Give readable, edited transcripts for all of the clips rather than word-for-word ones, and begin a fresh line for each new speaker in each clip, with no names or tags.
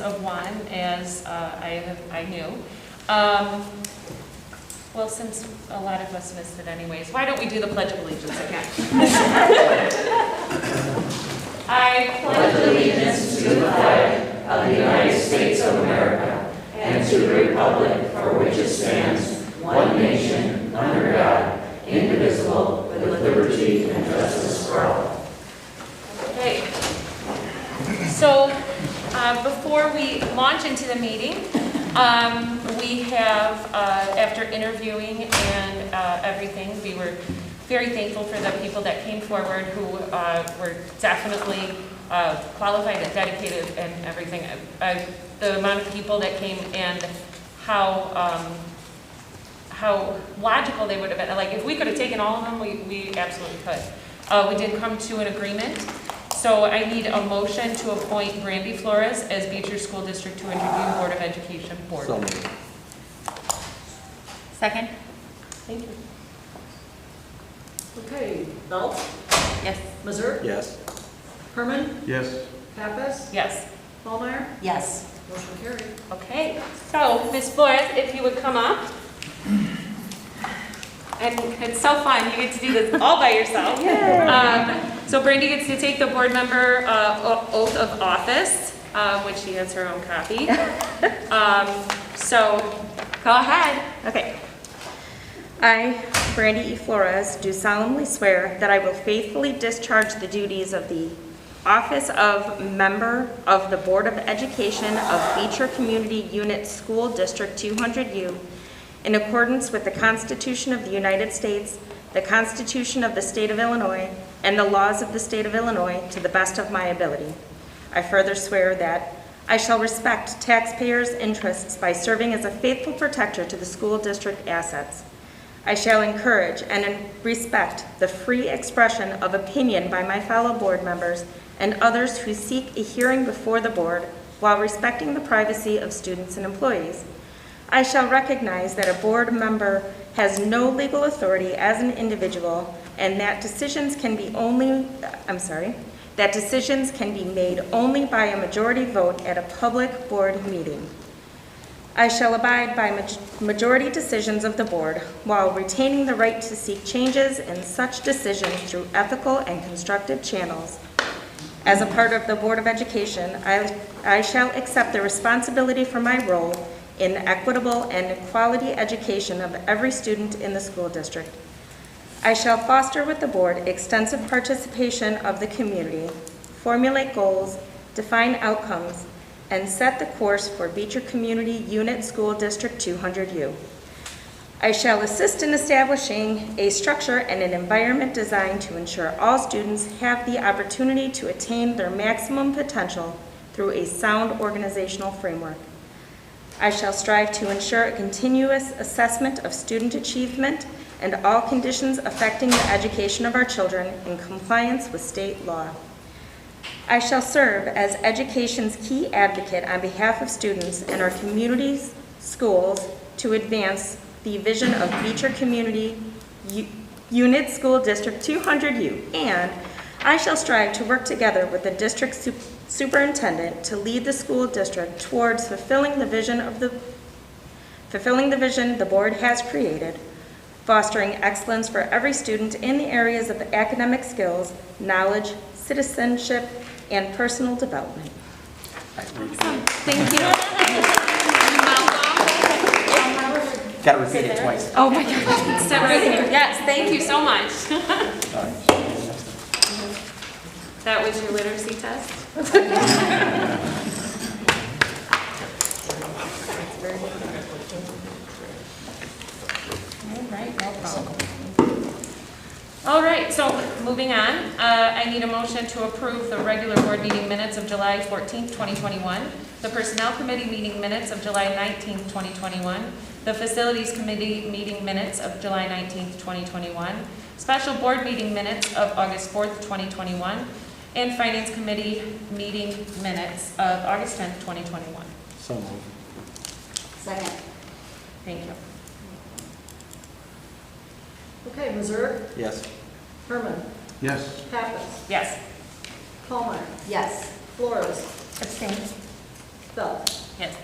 of one, as I knew. Well, since a lot of us missed it anyways, why don't we do the Pledge of Allegiance again? I pledge allegiance to the flag of the United States of America and to the republic for which it stands, one nation, under God, indivisible, with liberty and justice for all. Okay. So, before we launch into the meeting, we have, after interviewing and everything, we were very thankful for the people that came forward who were definitely qualified and dedicated and everything. The amount of people that came and how logical they would have been. Like, if we could have taken all of them, we absolutely could. We did come to an agreement. So I need a motion to appoint Brandy Flores as Beecher School District 200U Board of Education Board.
So moved.
Second? Thank you.
Okay, Belt,
Yes.
Mazur,
Yes.
Herman,
Yes.
Pappas,
Yes.
Fowler,
Yes.
motion carried.
Okay. So, Ms. Flores, if you would come up. And it's so fun. You get to do this all by yourself. So Brandy gets to take the board member oath of office, which she has her own copy. So go ahead.
Okay. I, Brandy E. Flores, do solemnly swear that I will faithfully discharge the duties of the office of member of the Board of Education of Beecher Community Unit School District 200U in accordance with the Constitution of the United States, the Constitution of the State of Illinois, and the laws of the State of Illinois to the best of my ability. I further swear that I shall respect taxpayers' interests by serving as a faithful protector to the school district assets. I shall encourage and respect the free expression of opinion by my fellow board members and others who seek a hearing before the board while respecting the privacy of students and employees. I shall recognize that a board member has no legal authority as an individual and that decisions can be made only by a majority vote at a public board meeting. I shall abide by majority decisions of the board while retaining the right to seek changes in such decisions through ethical and constructive channels. As a part of the Board of Education, I shall accept the responsibility for my role in equitable and quality education of every student in the school district. I shall foster with the board extensive participation of the community, formulate goals, define outcomes, and set the course for Beecher Community Unit School District 200U. I shall assist in establishing a structure and an environment designed to ensure all students have the opportunity to attain their maximum potential through a sound organizational framework. I shall strive to ensure a continuous assessment of student achievement and all conditions affecting the education of our children in compliance with state law. I shall serve as education's key advocate on behalf of students and our community's schools to advance the vision of Beecher Community Unit School District 200U, and I shall strive to work together with the district superintendent to lead the school district towards fulfilling the vision the board has created, fostering excellence for every student in the areas of academic skills, knowledge, citizenship, and personal development.
Awesome. Thank you.
Got to repeat it twice.
Oh my God. Sit right here. Yes, thank you so much. That was your literacy test? All right, no problem. All right, so moving on, I need a motion to approve the regular board meeting minutes of July 14th, 2021, the Personnel Committee meeting minutes of July 19th, 2021, the Facilities Committee meeting minutes of July 19th, 2021, Special Board meeting minutes of August 4th, 2021, and Finance Committee meeting minutes of August 10th, 2021.
So moved.
Second.
Thank you.
Okay, Mazur,
Yes.
Herman,
Yes.
Pappas,
Yes.
Palmer,
Yes.
Flores,
Abstain.
Belt.
Yes.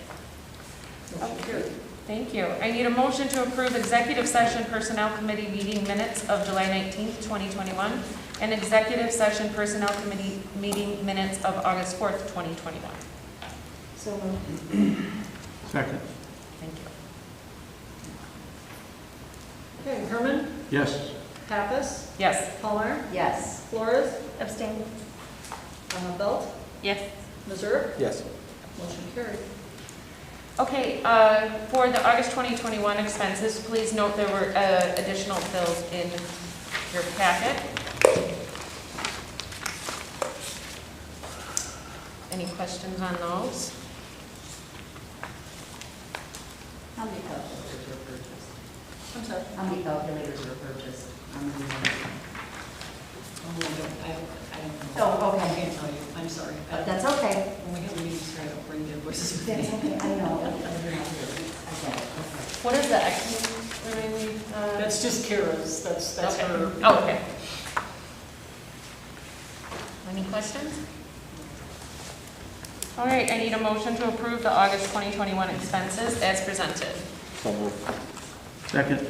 Motion carried.
Thank you. I need a motion to approve executive session personnel committee meeting minutes of July 19th, 2021, and executive session personnel committee meeting minutes of August 4th, 2021.
So moved.
Second.
Thank you.
Okay, Herman,
Yes.
Pappas,
Yes.
Pallmeyer,
Yes.
Flores,
Abstain.
Belt,
Yes.
Missouri.
Yes.
Motion carried.
Okay, for the August 2021 expenses, please note there were additional bills in your packet. Any questions on those?
How many calculators were purchased?
I'm sorry.
How many calculators were purchased? How many?
I don't know.
Oh,
I
okay.
can't tell you. I'm sorry.
But that's okay.
When we have a meeting, sorry, I don't bring the invoices with
That's
me.
okay, I know. I get it. Okay.
What is the X remaining?
That's just Kara's, that's
okay.
her.
Oh, okay. Any questions? All right, I need a motion to approve the August 2021 expenses as presented.
So moved. Second.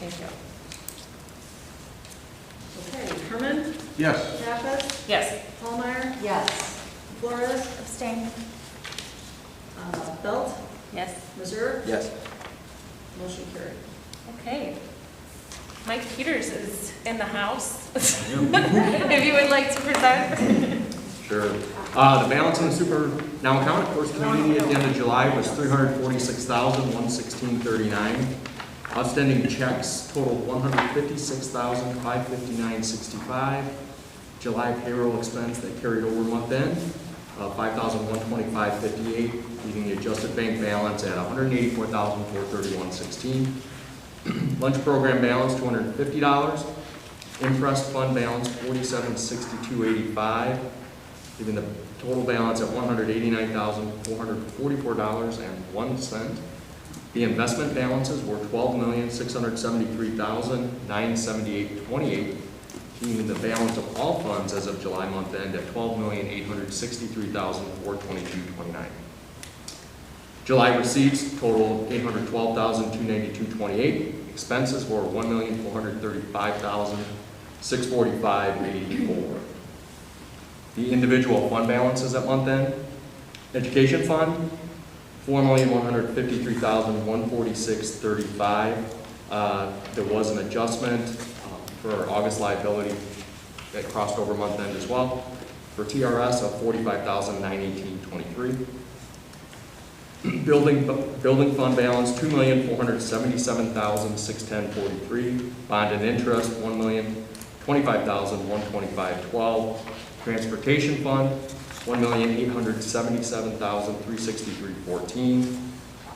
Thank you.
Okay, Herman,
Yes.
Pappas,
Yes.
Pallmeyer,
Yes.
Flores,
Abstain.
Belt,
Yes.
Missouri.
Yes.
Motion carried.
Okay. Mike Peters is in the house. If you would like to present.
Sure. The balance in the super now account, of course, community at the end of July was $346,116.39. Outstanding checks totaled $156,559.65. July payroll expense that carried over month end, $5,125.58, leaving the adjusted bank balance at $184,431.16. Lunch program balance $250. Impressed fund balance $47,6285, leaving the total balance at $189,444.01. The investment balances were $12,673,978.28, leaving the balance of all funds as of July month end at $12,863,422.29. July receipts totaled $812,292.28. Expenses were $1,435,645.84. The individual fund balances at month end: education fund, $4,153,146.35. There was an adjustment for our August liability that crossed over month end as well, for TRS of $45,918.23. Building fund balance $2,477,610.43. Bond and interest $1,025,125.12. Transportation fund $1,877,363.14.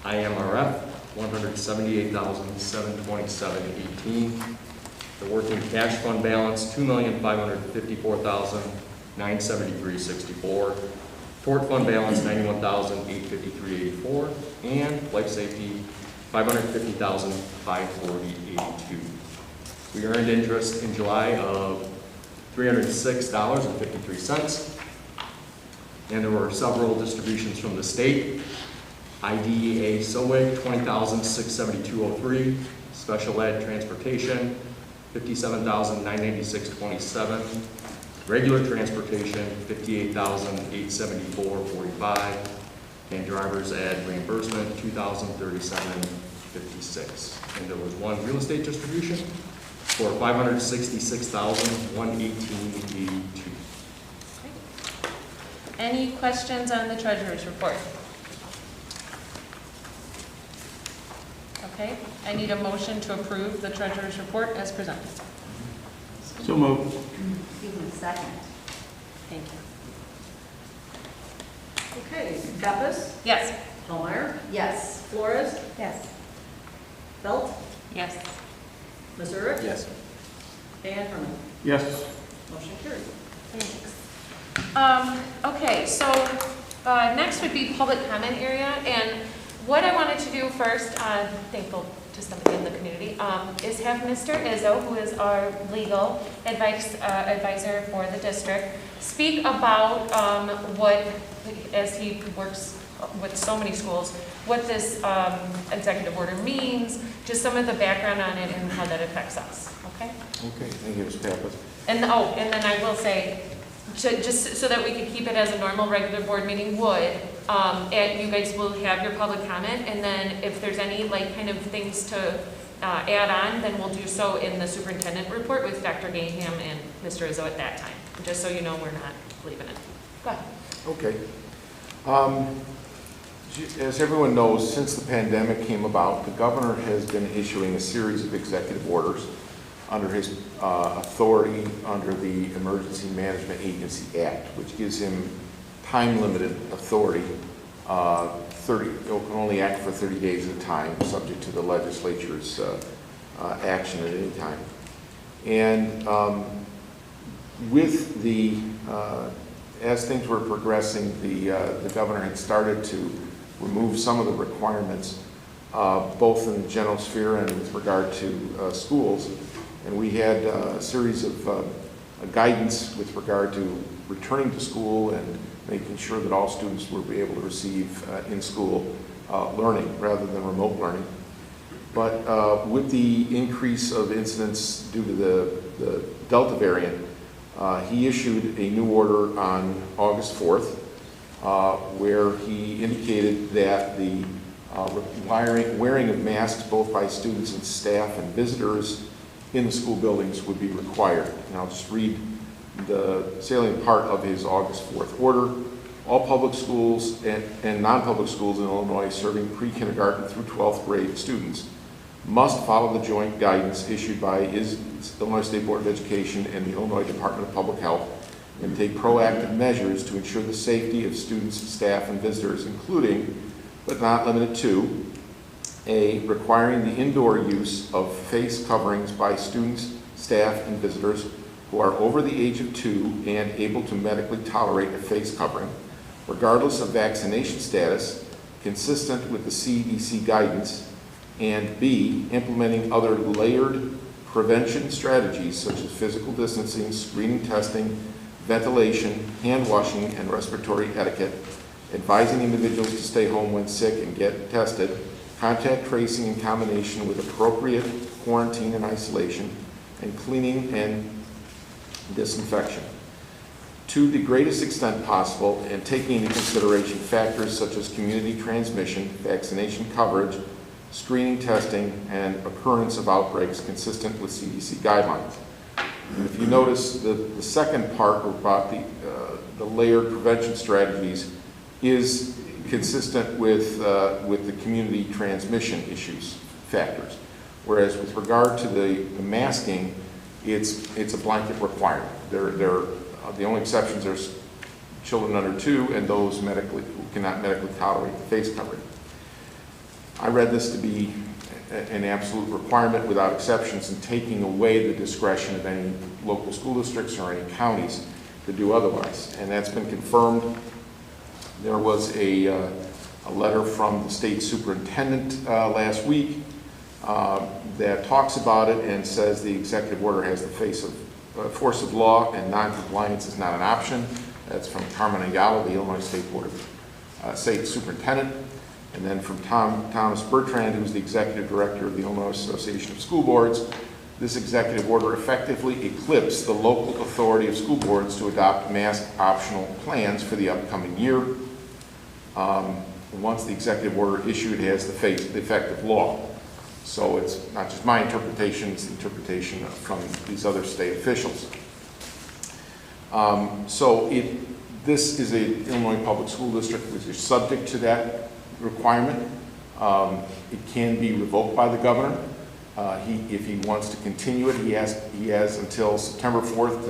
IMRF $178,727.18. The working cash fund balance $2,554,973.64. Tort fund balance $91,853.84, and life safety $550,540.82. We earned interest in July of $306.53, and there were several distributions from the state. IDEA SOWIG $20,672.03, special ed transportation $57,996.27. Regular transportation, $58,874.45, and driver's ed reimbursement, $2,037.56. And there was one real estate distribution for $566,118.82.
Any questions on the treasurer's report? Okay, I need a motion to approve the treasurer's report as presented.
So moved.
Excuse me, second.
Thank you.
Okay, Pappas,
Yes.
Pallmeyer,
Yes.
Flores,
Yes.
Belt,
Yes.
Missouri,
Yes.
and Herman.
Yes.
Motion carried.
Thanks. Okay, so next would be public comment area, and what I wanted to do first, thankful to somebody in the community, is have Mr. Ihsa, who is our legal advisor for the district, speak about what, as he works
with so many schools, what this executive order means, just some of the background on it and how that affects us, okay?
Okay, thank you, Ms. Pappas.
And, and then I will say, just so that we could keep it as a normal, regular board meeting would, you guys will have your public comment, and then if there's any, like, kind of things to add on, then we'll do so in the superintendent report with Dr. Gaham and Mr. Izzo at that time, just so you know we're not leaving it. Go ahead.
Okay. As everyone knows, since the pandemic came about, the governor has been issuing a series of executive orders under his authority under the Emergency Management Agency Act, which gives him time-limited authority. It can only act for 30 days at a time, subject to the legislature's action at any time. And with the, as things were progressing, the governor had started to remove some of the requirements, both in the general sphere and with regard to schools. And we had a series of guidance with regard to returning to school and making sure that all students will be able to receive in-school learning rather than remote learning. But with the increase of incidents due to the Delta variant, he issued a new order on August 4th, where he indicated that the wearing of masks both by students and staff and visitors in the school buildings would be required. And I'll just read the salient part of his August 4th order. All public schools and non-public schools in Illinois serving pre-kindergarten through 12th grade students must follow the joint guidance issued by Illinois State Board of Education and the Illinois Department of Public Health and take proactive measures to ensure the safety of students, staff, and visitors, including, but not limited to, A, requiring the indoor use of face coverings by students, staff, and visitors who are over the age of 2 and able to medically tolerate a face covering, regardless of vaccination status, consistent with the CDC guidance, and B, implementing other layered prevention strategies such as physical distancing, screening testing, ventilation, hand washing, and respiratory etiquette, advising individuals to stay home when sick and get tested, contact tracing in combination with appropriate quarantine and isolation, and cleaning and disinfection. To the greatest extent possible, and taking into consideration factors such as community transmission, vaccination coverage, screening testing, and occurrence of outbreaks consistent with CDC guidelines. And if you notice, the second part about the layered prevention strategies is consistent with the community transmission issues factors. Whereas with regard to the masking, it's a blanket requirement. The only exceptions are children under 2 and those who cannot medically tolerate the face covering. I read this to be an absolute requirement without exceptions and taking away the discretion of any local school districts or any counties to do otherwise. And that's been confirmed. There was a letter from the state superintendent last week that talks about it and says the executive order has the force of law and non-compliance is not an option. That's from Carmen Ayala, the Illinois State Board of State Superintendent. And then from Thomas Bertrand, who's the executive director of the Illinois Association of School Boards, this executive order effectively eclipsed the local authority of school boards to adopt mask optional plans for the upcoming year. Once the executive order issued, it has the effect of law. So it's not just my interpretation, it's the interpretation from these other state officials. This is an Illinois public school district which is subject to that requirement. It can be revoked by the governor. If he wants to continue it, he has until September 4th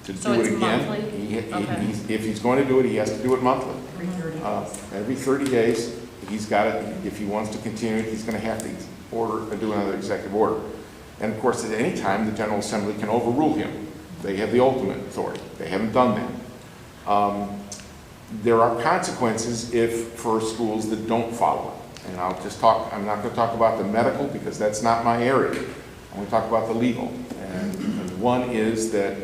to do it again. Monthly? If he's going to do it, he has to do it monthly. Every 30 days, he's got it. If he wants to continue it, he's going to have to do another executive order. And of course, at any time, the General Assembly can overrule him. They have the ultimate authority. They haven't done that. There are consequences for schools that don't follow it. And I'm not going to talk about the medical because that's not my area. I'm going to talk about the legal. And one is that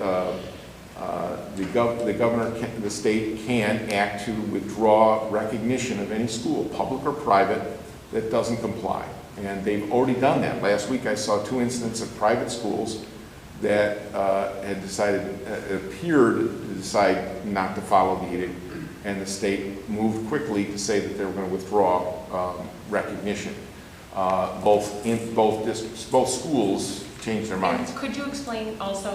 The state can act to withdraw recognition of any school, public or private, that doesn't comply. And they've already done that. Last week I saw 2 incidents of private schools that appeared to decide not to follow the edict, and the state moved quickly to say that they were going to withdraw recognition. Both schools changed their minds.
And could you explain also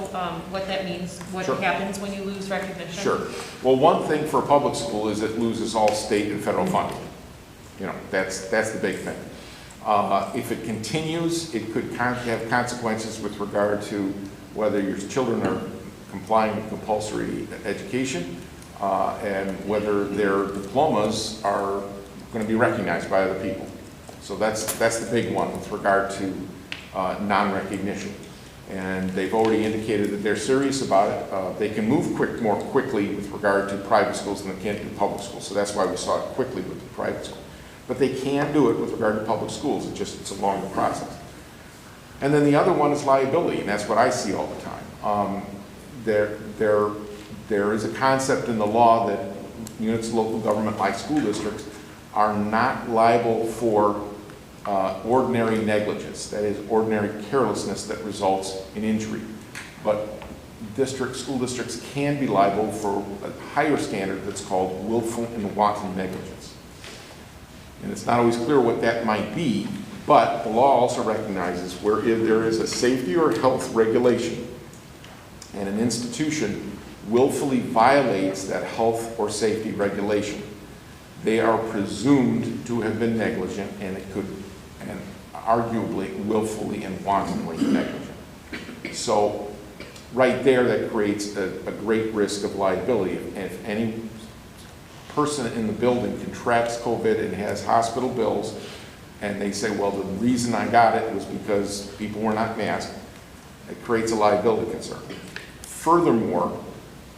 what that means, what
Sure.
happens when you lose recognition?
Sure. Well, one thing for a public school is it loses all state and federal funding. You know, that's the big thing. If it continues, it could have consequences with regard to whether your children are complying with compulsory education and whether their diplomas are going to be recognized by other people. So that's the big one with regard to non-recognition. And they've already indicated that they're serious about it. They can move more quickly with regard to private schools than they can do public schools. So that's why we saw it quickly with the private school. But they can do it with regard to public schools. It's a longer process. And then the other one is liability, and that's what I see all the time. There is a concept in the law that units of local government, like school districts, are not liable for ordinary negligence, that is, ordinary carelessness that results in injury. But school districts can be liable for a higher standard that's called willful and wanton negligence. And it's not always clear what that might be, but the law also recognizes where there is a safety or health regulation and an institution willfully violates that health or safety regulation, they are presumed to have been negligent, and arguably willfully and wantonly negligent. So right there, that creates a great risk of liability. If any person in the building contracts COVID and has hospital bills, and they say, well, the reason I got it was because people were not masked, it creates a liability concern. Furthermore,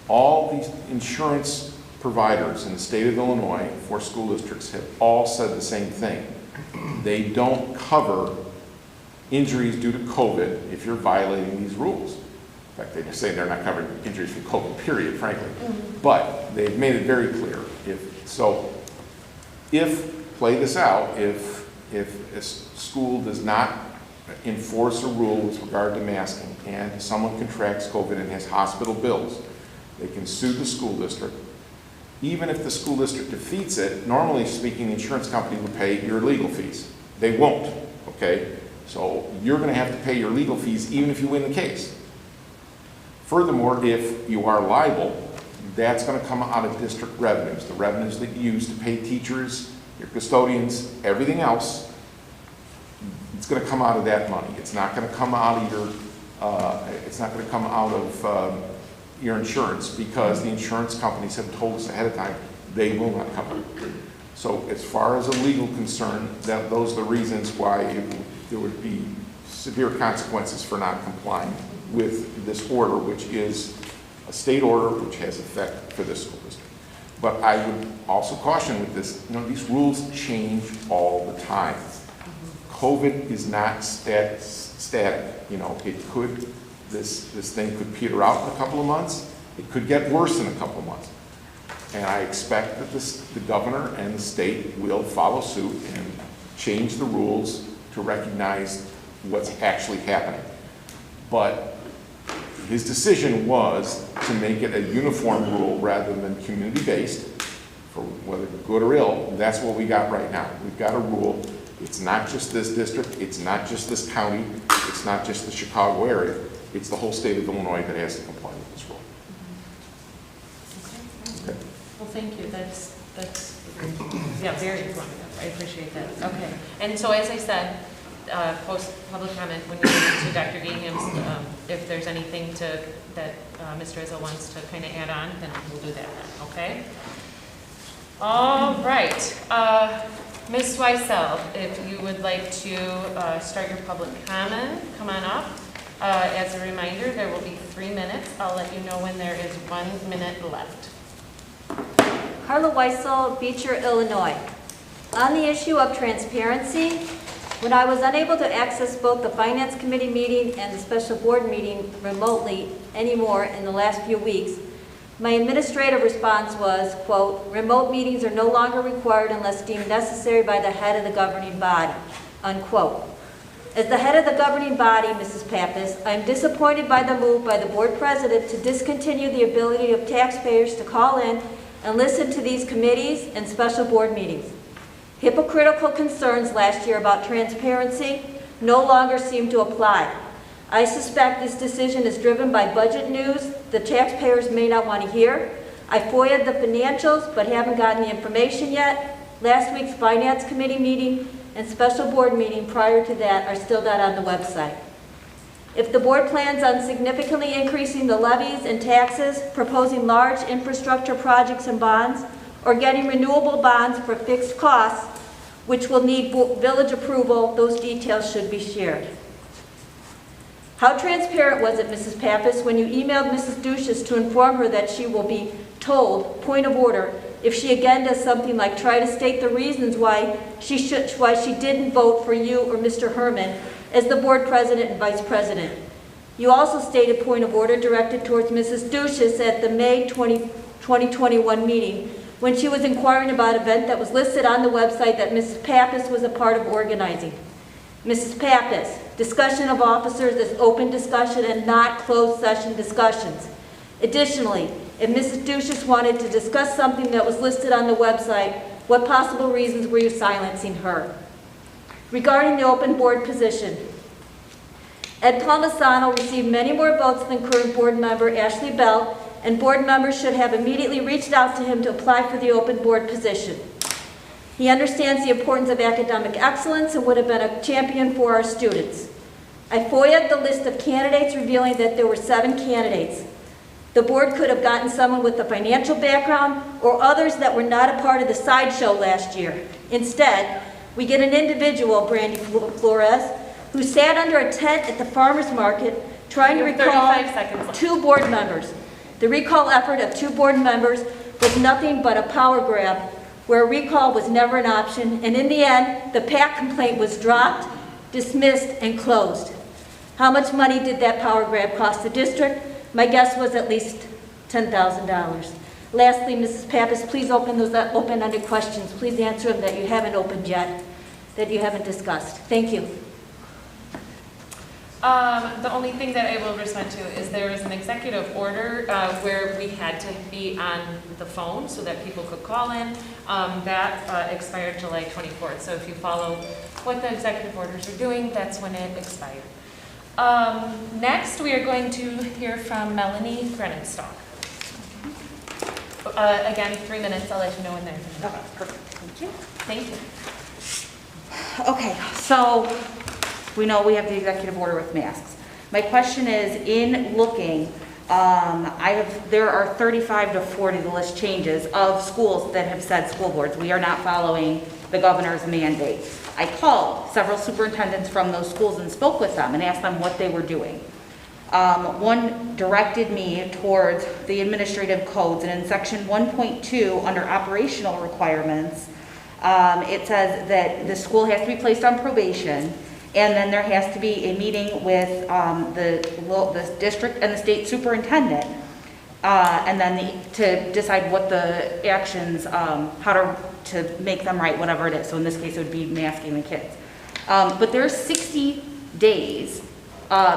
all these insurance providers in the state of Illinois for school districts have all said the same thing. They don't cover injuries due to COVID if you're violating these rules. In fact, they just say they're not covering injuries from COVID, period, frankly. But they've made it very clear. Play this out, if a school does not enforce a rule with regard to masking and someone contracts COVID and has hospital bills, they can sue the school district. Even if the school district defeats it, normally speaking, the insurance company will pay your legal fees. They won't, okay? So you're going to have to pay your legal fees even if you win the case. Furthermore, if you are liable, that's going to come out of district revenues, the revenues that you use to pay teachers, your custodians, everything else. It's going to come out of that money. It's not going to come out of your insurance, because the insurance companies have told us ahead of time they will not cover it. So as far as a legal concern, those are the reasons why there would be severe consequences for not complying with this order, which is a state order which has effect for this school district. But I would also caution with this, these rules change all the time. COVID is not static. This thing could peter out in a couple of months. It could get worse in a couple of months. And I expect that the governor and the state will follow suit and change the rules to recognize what's actually happening. But his decision was to make it a uniform rule rather than community-based, for whether good or ill. That's what we got right now. We've got a rule. It's not just this district. It's not just this county. It's not just the Chicago area. It's the whole state of Illinois that has to comply with this rule.
Okay. Well, thank you. That's very informative. I appreciate that. Okay. And so, as I said, post public comment when you get to Dr. Gingham's, if there's anything that Mr. Ihsa wants to kind of add on, then we'll do that then, okay? All right. Ms. Weissel, if you would like to start your public comment, come on up. As a reminder, there will be 3 minutes. I'll let you know when there is 1 minute left.
Carla Weissel, Beecher, Illinois. On the issue of transparency, When I was unable to access both the Finance Committee meeting and the special board meeting remotely anymore in the last few weeks, my administrative response was, quote, "Remote meetings are no longer required unless deemed necessary by the head of the governing body," unquote. As the head of the governing body, Mrs. Pappas, I am disappointed by the move by the board president to discontinue the ability of taxpayers to call in and listen to these committees and special board meetings. Hypocritical concerns last year about transparency no longer seem to apply. I suspect this decision is driven by budget news the taxpayers may not want to hear. I FOIA'd the financials but haven't gotten the information yet. Last week's Finance Committee meeting and special board meeting prior to that are still not on the website. If the board plans on significantly increasing the levies and taxes, proposing large infrastructure projects and bonds, or getting renewable bonds for fixed costs, which will need village approval, those details should be shared. How transparent was it, Mrs. Pappas, when you emailed Mrs. Duchess to inform her that she will be told, point of order, if she again does something like try to state the reasons why she didn't vote for you or Mr. Herman as the board president and vice president? You also stated point of order directed towards Mrs. Duchess at the May 2021 meeting when she was inquiring about an event that was listed on the website that Mrs. Pappas was a part of organizing. Mrs. Pappas, discussion of officers is open discussion and not closed session discussions. Additionally, if Mrs. Duchess wanted to discuss something that was listed on the website, what possible reasons were you silencing her? Regarding the open board position, Ed Palmisano received many more votes than current board member Ashley Bell, and board members should have immediately reached out to him to apply for the open board position. He understands the importance of academic excellence and would have been a champion for our students. I FOIA'd the list of candidates revealing that there were 7 candidates. The board could have gotten someone with a financial background or others that were not a part of the sideshow last year. Instead, we get an individual, Brandy Flores, who sat under a tent at the farmer's market trying to recall
35 seconds left.
2 board members. The recall effort of 2 board members was nothing but a power grab where recall was never an option, and in the end, the PAC complaint was dropped, dismissed, and closed. How much money did that power grab cost the district? My guess was at least $10,000. Lastly, Mrs. Pappas, please open those open-ended questions. Please answer them that you haven't opened yet, that you haven't discussed. Thank you.
The only thing that I will respond to is there was an executive order where we had to be on the phone so that people could call in. That expired July 24th. So if you follow what the executive orders are doing, that's when it expired. Next, we are going to hear from Melanie Grenenstock. Again, 3 minutes. I'll let you know when they're.
Okay, perfect. Thank you.
Thank you.
Okay, so we know we have the executive order with masks. My question is, in looking, there are 35 to 40, the list changes, of schools that have said school boards, we are not following the governor's mandate. I called several superintendents from those schools and spoke with them and asked them what they were doing. One directed me towards the administrative codes, and in section 1.2 under operational requirements, it says that the school has to be placed on probation, and then there has to be a meeting with the district and the state superintendent, and then to decide what the actions, how to make them right, whatever it is. So in this case, it would be masking the kids. But there's 60 days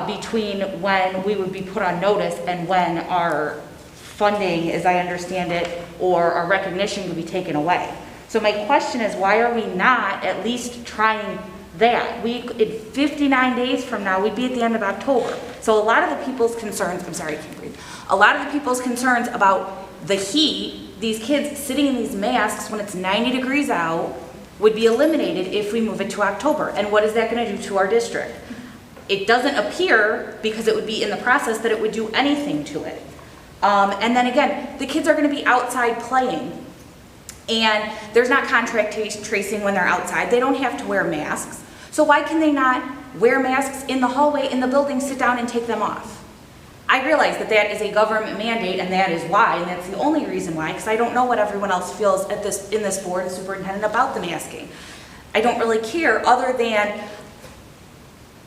between when we would be put on notice and when our funding, as I understand it, or our recognition would be taken away. So my question is, why are we not at least trying that? In 59 days from now, we'd be at the end of October. So a lot of the people's concerns, I'm sorry, I can't breathe. A lot of the people's concerns about the heat, these kids sitting in these masks when it's 90 degrees out, would be eliminated if we move it to October. And what is that going to do to our district? It doesn't appear, because it would be in the process, that it would do anything to it. And then again, the kids are going to be outside playing. And there's not contact tracing when they're outside. They don't have to wear masks. So why can they not wear masks in the hallway, in the building, sit down and take them off? I realize that that is a government mandate, and that is why, and that's the only reason why, because I don't know what everyone else feels in this board, superintendent, about the masking. I don't really care, other than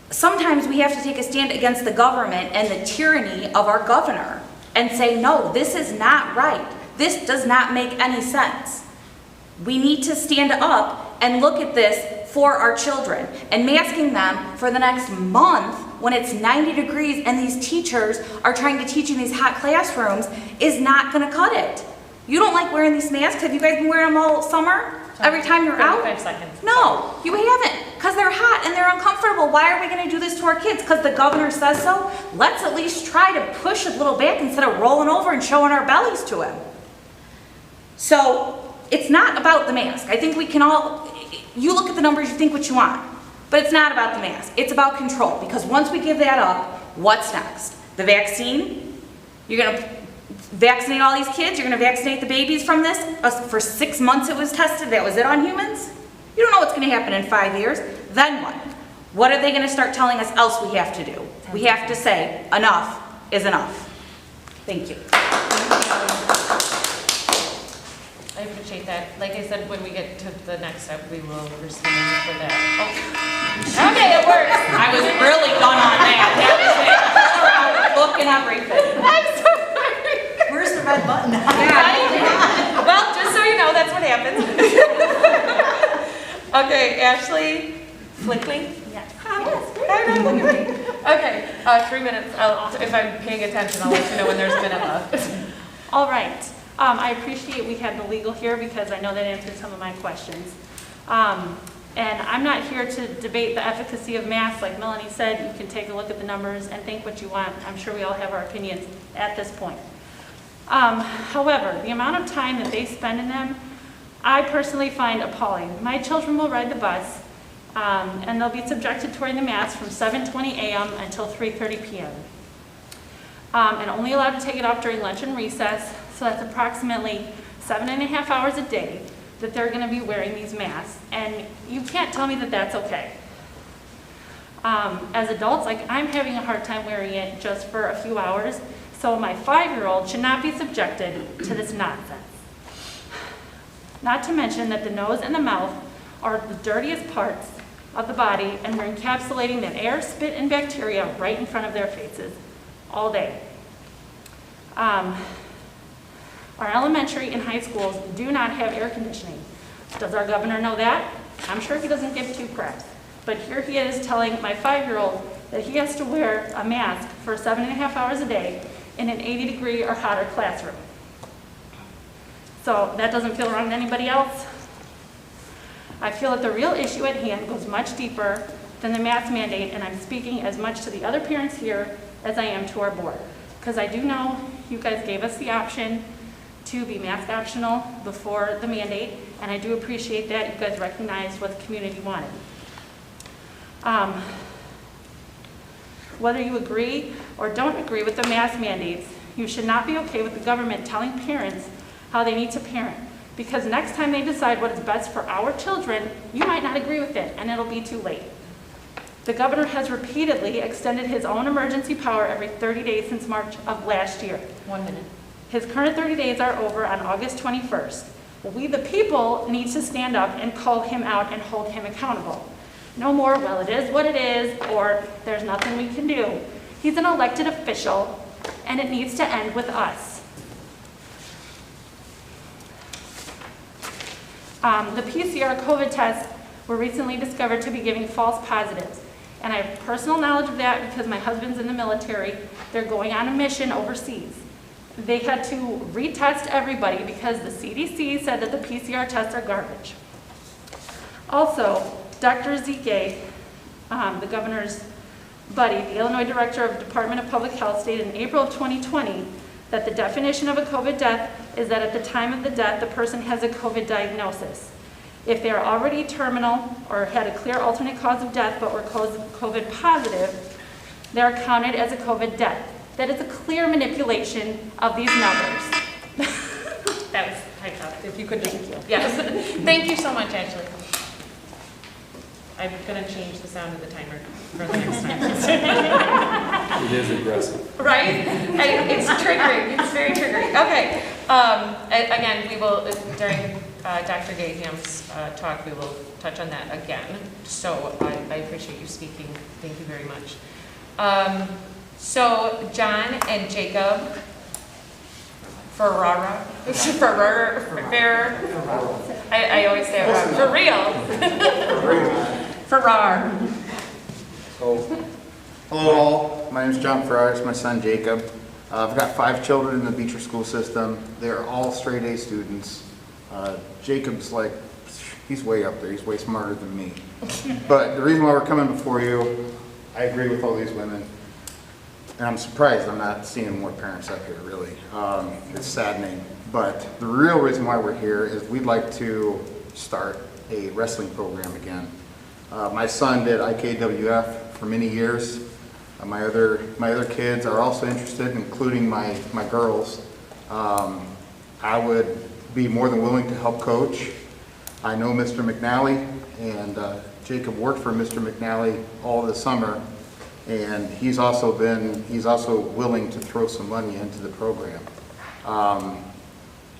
sometimes we have to take a stand against the government and the tyranny of our governor and say, no, this is not right. This does not make any sense. We need to stand up and look at this for our children. And masking them for the next month when it's 90 degrees and these teachers are trying to teach in these hot classrooms is not going to cut it. You don't like wearing these masks? Have you guys been wearing them all summer? Every time you're out?
45 seconds.
No, you haven't, because they're hot and they're uncomfortable. Why are we going to do this to our kids? Because the governor says so? Let's at least try to push a little back instead of rolling over and showing our bellies to him. So it's not about the mask. I think we can all, you look at the numbers, you think what you want, but it's not about the mask. It's about control, because once we give that up, what's next? The vaccine? You're going to vaccinate all these kids? You're going to vaccinate the babies from this? For 6 months it was tested, that was it on humans? You don't know what's going to happen in 5 years. Then what? What are they going to start telling us else we have to do? We have to say, enough is enough. Thank you.
I appreciate that. Like I said, when we get to the next step, we will respond for that. Oh. Okay, it works.
I was really done on that. That was it. Look and everything.
I'm sorry.
Where's the red button?
Well, just so you know, that's what happens. Okay, Ashley Flickling?
Yes.
Look at me. Okay, 3 minutes. If I'm paying attention, I'll let you know when there's a minute left.
All right. I appreciate we had the legal here because I know that answered some of my questions. And I'm not here to debate the efficacy of masks. Like Melanie said, you can take a look at the numbers and think what you want. I'm sure we all have our opinions at this point. However, the amount of time that they spend in them, I personally find appalling. My children will ride the bus, and they'll be subjected to wearing the mask from 7:20 a.m. until 3:30 p.m. And only allowed to take it off during lunch and recess, so that's approximately 7.5 hours a day that they're going to be wearing these masks, and you can't tell me that that's okay. As adults, like I'm having a hard time wearing it just for a few hours, so my 5-year-old should not be subjected to this nonsense. Not to mention that the nose and the mouth are the dirtiest parts of the body, and we're encapsulating that air, spit, and bacteria right in front of their faces all day. Our elementary and high schools do not have air conditioning. Does our governor know that? I'm sure he doesn't give two craps. But here he is telling my 5-year-old that he has to wear a mask for 7.5 hours a day in an 80-degree or hotter classroom. So that doesn't feel wrong to anybody else? I feel that the real issue at hand goes much deeper than the mask mandate, and I'm speaking as much to the other parents here as I am to our board. Because I do know you guys gave us the option to be mask optional before the mandate, and I do appreciate that you guys recognized what the community wanted. Whether you agree or don't agree with the mask mandates, you should not be okay with the government telling parents how they need to parent, because next time they decide what is best for our children, you might not agree with it, and it'll be too late. The governor has repeatedly extended his own emergency power every 30 days since March of last year.
1 minute.
His current 30 days are over on August 21st. Well, we the people need to stand up and call him out and hold him accountable. No more, well, it is what it is, or there's nothing we can do. He's an elected official, and it needs to end with us. The PCR COVID tests were recently discovered to be giving false positives. And I have personal knowledge of that because my husband's in the military. They're going on a mission overseas. They had to retest everybody because the CDC said that the PCR tests are garbage. Also, Dr. Zike, the governor's buddy, the Illinois director of Department of Public Health, stated in April of 2020 that the definition of a COVID death is that at the time of the death, the person has a COVID diagnosis. If they are already terminal or had a clear alternate cause of death but were COVID positive, they are counted as a COVID death. That is a clear manipulation of these numbers.
That was typed out. If you could just,
Thank you.
yes. Thank you so much, Ashley. I'm going to change the sound of the timer for the next time.
It is aggressive.
Right? It's triggering. It's very triggering. Okay. Again, we will, during Dr. Gaham's talk, we will touch on that again. So I appreciate you speaking. Thank you very much. So John and Jacob Ferrara, I always say it wrong. For real. Ferrar.
So, hello all, my name is John Ferrara, it's my son Jacob. I've got 5 children in the Beecher school system. They're all straight A students. Jacob's like, he's way up there, he's way smarter than me. But the reason why we're coming before you, I agree with all these women. And I'm surprised I'm not seeing more parents up here, really. It's saddening. But the real reason why we're here is we'd like to start a wrestling program again. My son did IKWF for many years. My other kids are also interested, including my girls. I would be more than willing to help coach. I know Mr. McNally, and Jacob worked for Mr. McNally all the summer. And he's also willing to throw some money into the program.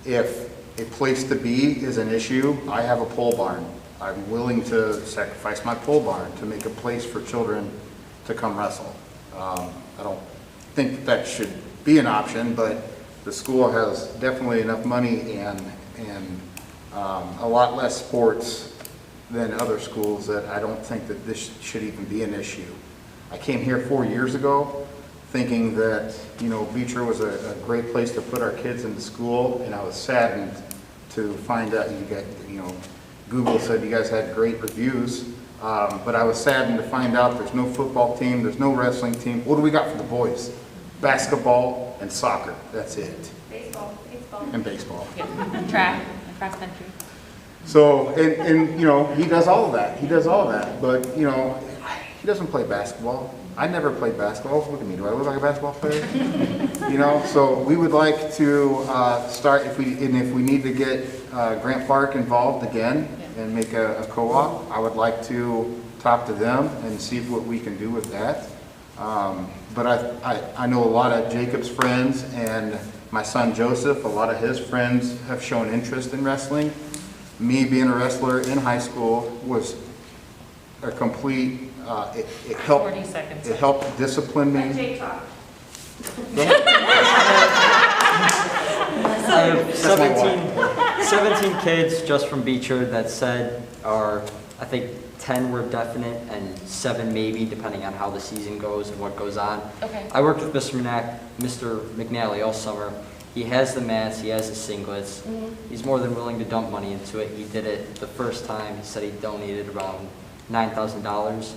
If a place to be is an issue, I have a pole barn. I'm willing to sacrifice my pole barn to make a place for children to come wrestle. I don't think that should be an option, but the school has definitely enough money and a lot less sports than other schools that I don't think that this should even be an issue. I came here 4 years ago thinking that, you know, Beecher was a great place to put our kids into school, and I was saddened to find out Google said you guys had great reviews, but I was saddened to find out there's no football team, there's no wrestling team. What do we got for the boys? Basketball and soccer, that's it.
Baseball.
And baseball.
Yeah. Track and cross country.
So, and you know, he does all of that, but you know, he doesn't play basketball. I never played basketball. Look at me. Do I look like a basketball player? You know, so we would like to start, if we need to get Grant Park involved again and make a co-op, I would like to talk to them and see what we can do with that. But I know a lot of Jacob's friends and my son Joseph, a lot of his friends have shown interest in wrestling. Me being a wrestler in high school was a complete, it helped.
40 seconds.
It helped discipline me.
I have 17 kids just from Beecher that said I think 10 were definite and 7 maybe, depending on how the season goes and what goes on.
Okay.
I worked with Mr. McNally all summer. He has the mats, he has the singlets.
Mm-hmm.
He's more than willing to dump money into it. He did it the first time. He said he donated around $9,000.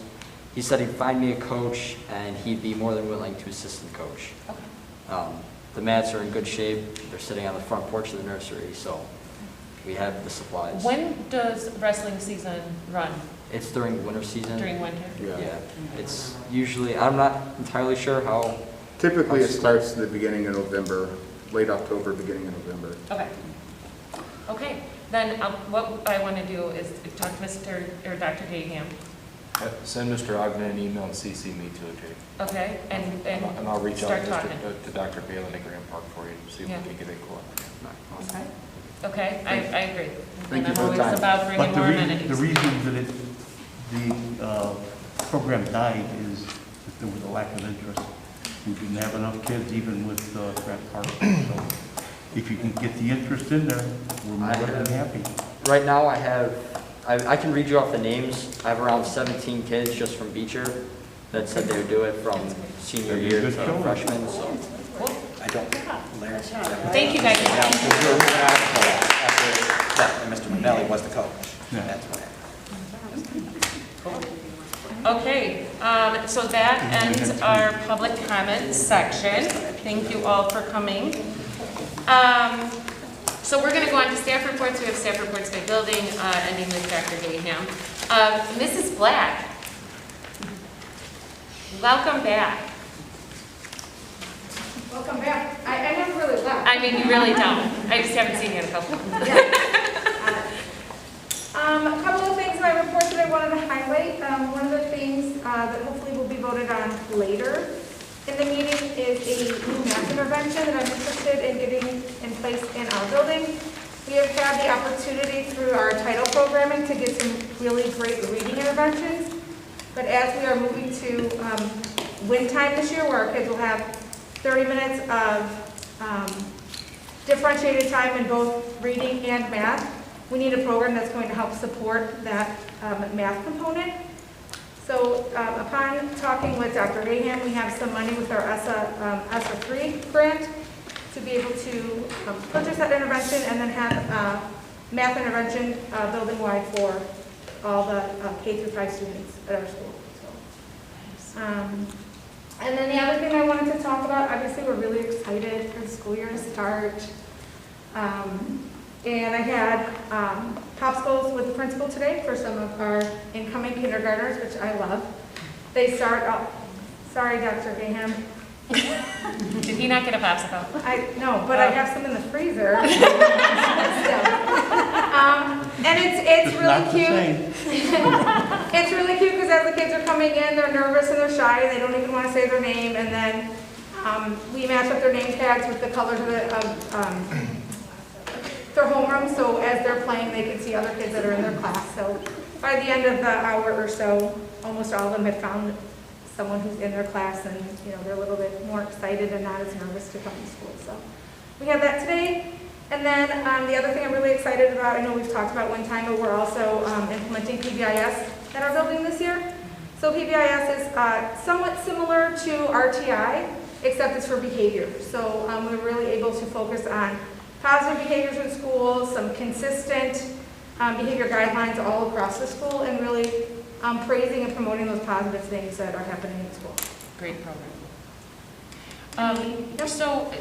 He said he'd find me a coach and he'd be more than willing to assist the coach.
Okay.
The mats are in good shape. They're sitting on the front porch of the nursery, so we have the supplies.
When does wrestling season run?
It's during the winter season.
During winter?
Yeah. It's usually, I'm not entirely sure how.
Typically it starts in the beginning of November, late October, beginning of November.
Okay. Okay, then what I want to do is talk to Dr. Gaham.
Send Mr. Ogden an email and CC me to it, Jake.
Okay,
And I'll reach out
start talking.
to Dr. Palin at Grant Park for you, see if
Yeah.
we can get a co-op.
Okay, I agree.
Thank you
And
for
I'm
the
always
time.
about bringing
But
more
the
amenities.
reason that the program died is that there was a lack of interest. We didn't have enough kids even with Grant Park. So if you can get the interest in there, we're more than happy.
Right now I can read you off the names. I have around 17 kids just from Beecher that said they would do it from senior year to freshman. So.
I don't.
Thank you, guys.
And Mr. McNally was the coach.
Yeah.
That's what happened.
Okay, so that ends our public comment section. Thank you all for coming. So we're going to go on to staff reports. We have staff reports by building, ending with Dr. Gaham. Mrs. Black, welcome back.
Welcome back. I never really left.
I mean, you really don't. I just haven't seen you in a couple.
A couple of things in my report that I wanted to highlight. One of the things that hopefully will be voted on later in the meeting is a new math intervention that I'm interested in getting in place in our building.
We have had the opportunity through our title programming to get some really great reading interventions. But as we are moving to win time this year, where our kids will have 30 minutes of differentiated time in both reading and math, we need a program that's going to help support that math component. So upon talking with Dr. Raham, we have some money with our Ihsa 3 grant to be able to purchase that intervention and then have math intervention building-wide for all the K through 5 students at our school. So, and then the other thing I wanted to talk about, obviously we're really excited for the school year to start. And I had popsicles with the principal today for some of our incoming kindergartners, which I love. They start up, sorry, Dr. Raham.
Did he not get a popsicle?
No, but I have some in the freezer. And it's really cute. It's really cute because as the kids are coming in, they're nervous and they're shy and they don't even want to say their name. And then we match up their name tags with the colors of their homeroom, so as they're playing, they can see other kids that are in their class. So by the end of the hour or so, almost all of them had found someone who's in their class, and they're a little bit more excited and not as nervous to come to school. So we have that today. And then the other thing I'm really excited about, I know we've talked about one time, but we're also implementing PBIS at our building this year. So PBIS is somewhat similar to RTI, except it's for behavior. So we're really able to focus on positive behaviors in schools, some consistent behavior guidelines all across the school, and really praising and promoting those positive things that are happening in school.
Great program. So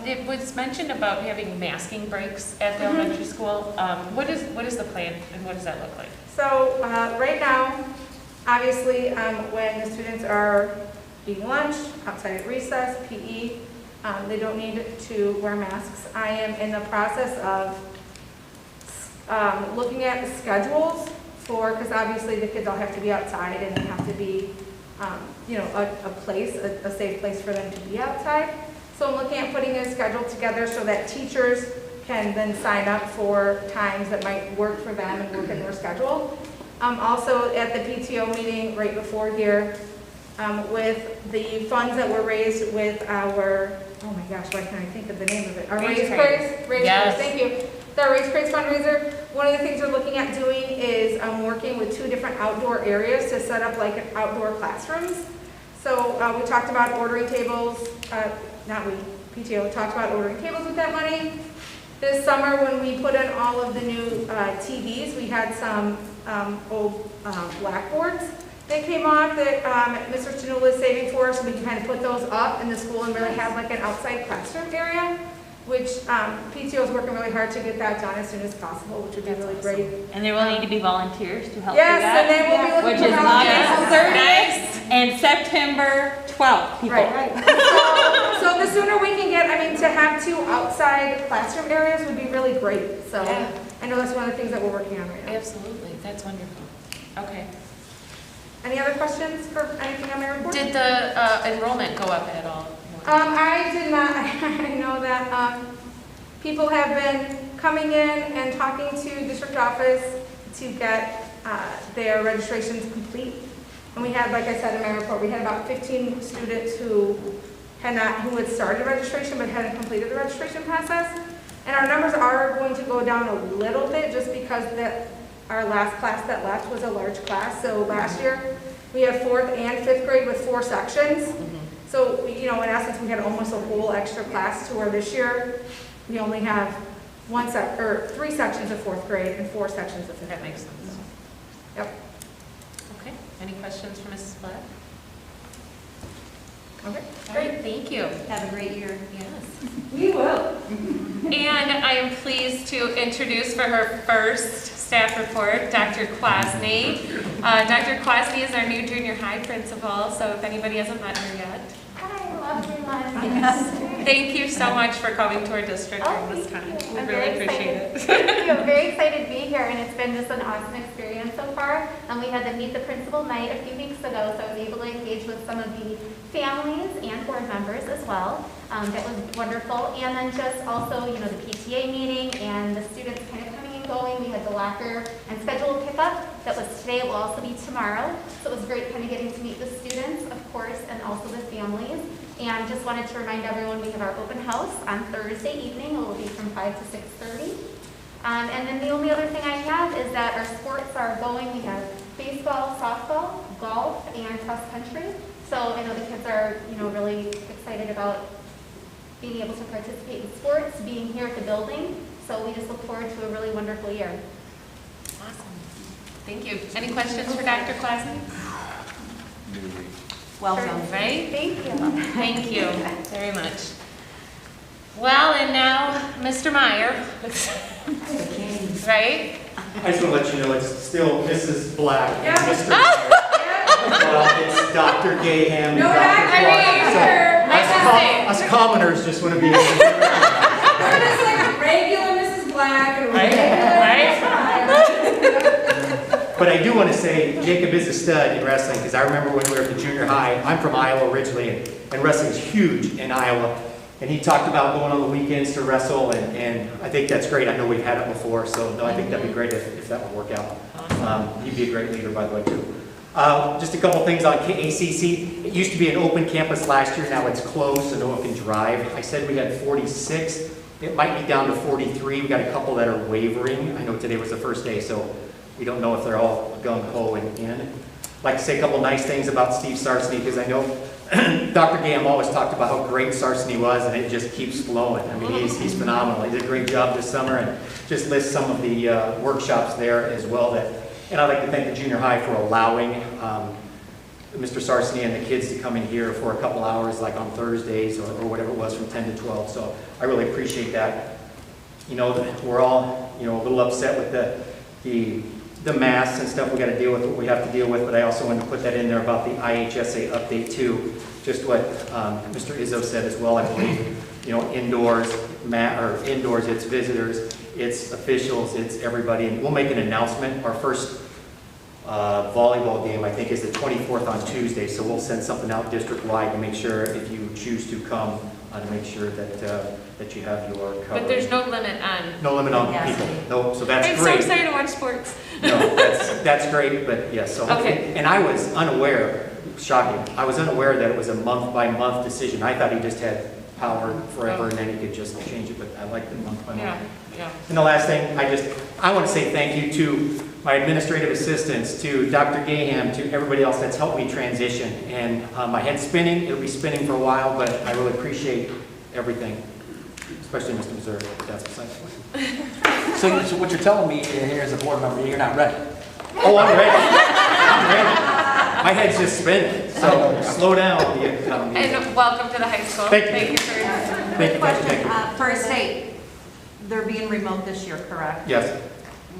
it was mentioned about having masking breaks at the elementary school. What is the plan and what does that look like?
So right now, obviously, when the students are eating lunch, outside at recess, PE, they don't need to wear masks. I am in the process of looking at the schedules because obviously the kids all have to be outside and they have to be, a safe place for them to be outside. So I'm looking at putting a schedule together so that teachers can then sign up for times that might work for them and work in their schedule. Also at the PTO meeting right before here, with the funds that were raised with our, oh my gosh, why can't I think of the name of it? Our Raise Praise, thank you. The Raise Praise fundraiser, one of the things we're looking at doing is working with 2 different outdoor areas to set up like outdoor classrooms. So we talked about ordering tables, PTO talked about ordering tables with that money. This summer when we put in all of the new TVs, we had some old blackboards that came off that Mr. Chanula is saving for us, so we can kind of put those up in the school and really have like an outside classroom area, which PTO is working really hard to get that done as soon as possible, which would be really great.
And there will need to be volunteers to help do that.
Yes, and they will be looking for
August 30th and September 12th, people.
Right. So the sooner we can get, to have 2 outside classroom areas would be really great. So I know that's one of the things that we're working on right now.
Absolutely, that's wonderful. Okay.
Any other questions for anything on my report?
Did the enrollment go up at all?
I did not. I know that people have been coming in and talking to district office to get their registrations complete. And we had, like I said in my report, we had about 15 students who had started registration but hadn't completed the registration process. And our numbers are going to go down a little bit just because our last class that left was a large class. So last year we had 4th and 5th grade with 4 sections. So, in essence, we had almost a whole extra class to where this year we only have 3 sections of 4th grade and 4 sections of 5th grade.
That makes sense.
Yep.
Okay. Any questions for Mrs. Black?
Okay.
All right, thank you.
Have a great year.
Yes.
We will.
And I am pleased to introduce for her first staff report, Dr. Kwasny. Dr. Kwasny is our new junior high principal, so if anybody hasn't met her yet.
Hi, everyone.
Yes. Thank you so much for coming to our district during this time. We really appreciate it.
Thank you. I'm very excited to be here, and it's been just an awesome experience so far. We had the Meet the Principal night a few weeks ago, so I was able to engage with some of the families and board members as well. That was wonderful. And then just also, you know, the PTA meeting and the students kind of coming and going. We had the locker and scheduled pickup. That was today. It will also be tomorrow. So it was great kind of getting to meet the students, of course, and also the families. And just wanted to remind everyone we have our open house on Thursday evening. It will be from 5 to 6:30. And then the only other thing I have is that our sports are going. We have baseball, softball, golf, and cross country. So I know the kids are, you know, really excited about being able to participate in sports, being here at the building. So we just look forward to a really wonderful year.
Awesome. Thank you. Any questions for Dr. Klasny?
Welcome.
Right?
Thank you.
Thank you very much. Well, and now Mr. Meyer. Right?
I just want to let you know it's still Mrs. Black and
Yeah.
Mr. Meyer. Well, it's Dr. Gaham and
No,
Dr.
I mean,
Us commoners just want to be.
We're just like regular Mrs. Black and regular.
But I do want to say Jacob is a stud in wrestling because I remember when we were at the junior high. I'm from Iowa originally, and wrestling is huge in Iowa. And he talked about going on the weekends to wrestle, and I think that's great. I know we've had it before, so no, I think that'd be great if that would work out. He'd be a great leader, by the way, too. Just a couple things on ACC. It used to be an open campus last year. Now it's closed, so no one can drive. I said we had 46. It might be down to 43. We got a couple that are wavering. I know today was the first day, so we don't know if they're all gung-ho and in. I'd like to say a couple nice things about Steve Sarsny, because I know Dr. Gam always talked about how great Sarsny was, and it just keeps flowing. I mean, he's phenomenal. He did a great job this summer, and just lists some of the workshops there as well. And I'd like to thank the junior high for allowing Mr. Sarsny and the kids to come in here for a couple hours, like on Thursdays or whatever it was, from 10 to 12. So I really appreciate that. You know, we're all, you know, a little upset with the masks and stuff. We got to deal with what we have to deal with, but I also wanted to put that in there about the IHSA update too. Just what Mr. Ihsa said as well, I believe. You know, indoors, it's visitors, it's officials, it's everybody. And we'll make an announcement. Our first volleyball game, I think, is the 24th on Tuesday, so we'll send something out district-wide to make sure, if you choose to come, to make sure that you have your coverage.
But there's no limit on...
No limit on people. No, so that's great.
I'm so excited to watch sports.
No, that's great, but yes. So
okay.
And I was unaware, shocking, I was unaware that it was a month-by-month decision. I thought he just had power forever and then he could just change it, but I like the month-by-month.
Yeah.
And the last thing, I want to say thank you to my administrative assistants, to Dr. Gaham, to everybody else that's helped me transition. And my head's spinning. It'll be spinning for a while, but I really appreciate everything, especially Mr. Missouri. That's besides the point.
So what you're telling me here as a board member, you're not ready?
Oh, I'm ready. I'm ready. My head's just spinning, so slow down.
And welcome to the high school.
Thank you.
For your time.
Thank you.
Question, First State, they're being remote this year, correct?
Yes.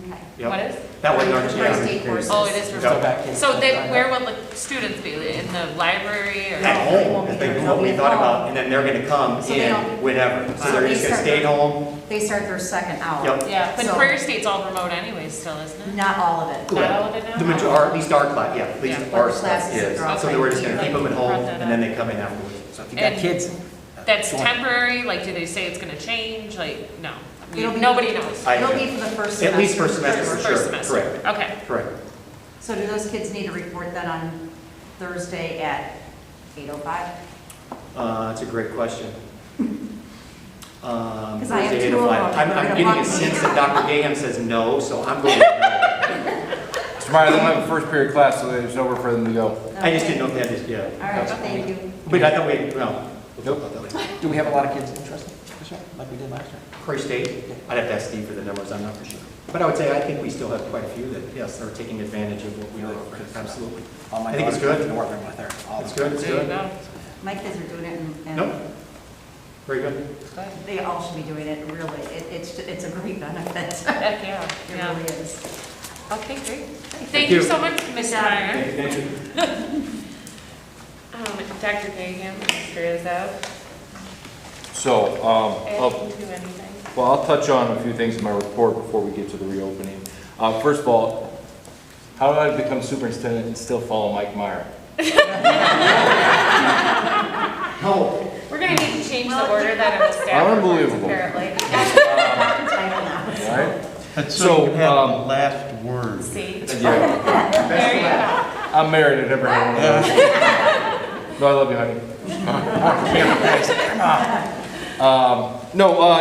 Okay.
Yep.
What is?
That one,
First State courses.
Oh, it is
Yep.
remote. So where will the students be? In the library? Or?
At home, I think is what we thought about, and then they're going to come
So they
in
don't-
whenever. So they're just going to stay at home.
They start their second hour.
Yep.
Yeah, but
So-
Prairie State's all remote anyways still, isn't it?
Not all of it.
Not all of it now?
The majority, or at least our class, yeah, at least
Yeah.
our
But the
class
classes
is.
are all
So we're just going to
right
keep them at
Brought
home,
that
and then they come in afterwards.
So if you got
And
kids.
That's temporary? Like, do they say it's going to change? Like, no.
It'll be-
Nobody knows.
It'll be for the first semester.
At least first semester, for
First
sure.
semester.
Correct.
Okay.
Correct.
So do those kids need to report that on Thursday at 8:05?
That's a great question.
Because I have
Thursday,
2 of
8:05.
them.
I'm
They're gonna
getting
walk
a
me
sense
down.
that Dr. Gaham says no, so I'm going to no.
Tomorrow they don't have a first period class, so it's over for them to go.
I just didn't know if they had this, yeah.
All right, thank you.
But I thought we, no.
Nope. Do we have a lot of kids interested this year, like we did last year?
Prairie State, I'd have to ask Steve for the numbers, I'm not for sure. But I would say, I think we still have quite a few that, yes, are taking advantage of what we offer, absolutely.
All my
I think it's
daughters
good.
go to Northern with her. All
It's
of them.
good, it's
There you
good.
go.
My kids are doing it and
Nope. Very good.
they all should be doing it, really. It's a great benefit.
Heck yeah.
It
Yeah.
really is.
Okay, great.
Thank
Thank you
you.
so much, Mr. Meyer.
Thank you.
Dr. Gaham, Mr. Ihsa.
So,
Ed,
I'll
can you do anything?
Well, I'll touch on a few things in my report before we get to the reopening. First of all, How do I become superintendent and still follow Mike Meyer?
No.
We're gonna need to change the order that I'm the staff reports,
Unbelievable.
apparently.
Right?
And so you have the last word.
See?
Yeah.
There you go.
I'm married, I never had one of those. No, I love you, honey.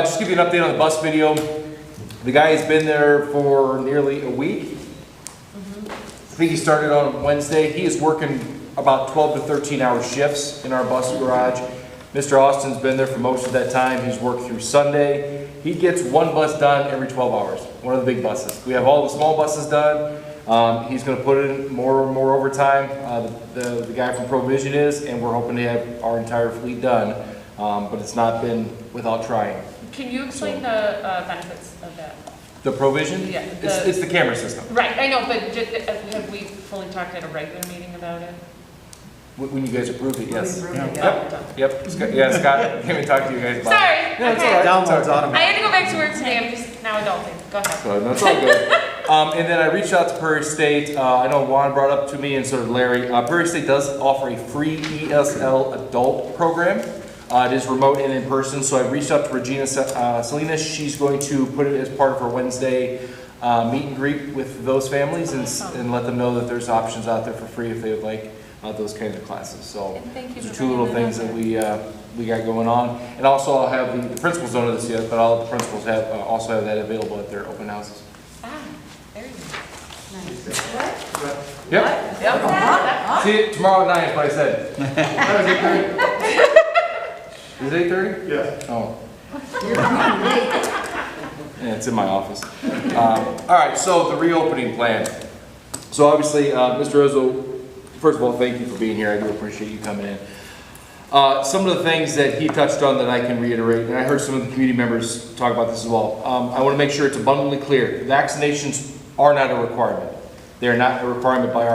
Just give you an update on the bus video. The guy has been there for nearly a week. I think he started on Wednesday. He is working about 12 to 13 hour shifts in our bus garage. Mr. Austin's been there for most of that time. He's worked through Sunday. He gets one bus done every 12 hours, one of the big buses. We have all the small buses done. He's going to put in more and more overtime. The guy from Provision is, and we're hoping to have our entire fleet done. But it's not been without trying.
Can you explain the benefits of that?
The Provision?
Yeah.
It's the camera system.
Right, I know, but have we fully talked at a regular meeting about it?
When you guys approved it, yes.
Yeah.
Yep. Scott, came and talked to you guys about
Sorry.
it. No, it's
Okay.
all right.
Download's automatic.
I had to go back to work today, I'm just now adulting. Go ahead.
So that's all good. And then I reached out to Prairie State. I know Juan brought up to me, and so did Larry. Prairie State does offer a free ESL adult program. It is remote and in person, so I reached out to Regina Salinas. She's going to put it as part of her Wednesday meet and greet with those families and let them know that there's options out there for free if they would like those kinds of classes. So those are two little things that we got going on. And also I'll have the principals don't know this yet, but all the principals have also have that available at their open houses.
There you go.
Nice. Yep. See you tomorrow at 9 is what I said. Is it 8:30?
Yeah.
Oh. Yeah, it's in my office. All right, so the reopening plan. So obviously, Mr. Rizzo, first of all, thank you for being here. I do appreciate you coming in. Some of the things that he touched on that I can reiterate, and I heard some of the community members talk about this as well. I want to make sure it's abundantly clear. Vaccinations are not a requirement. They are not a requirement by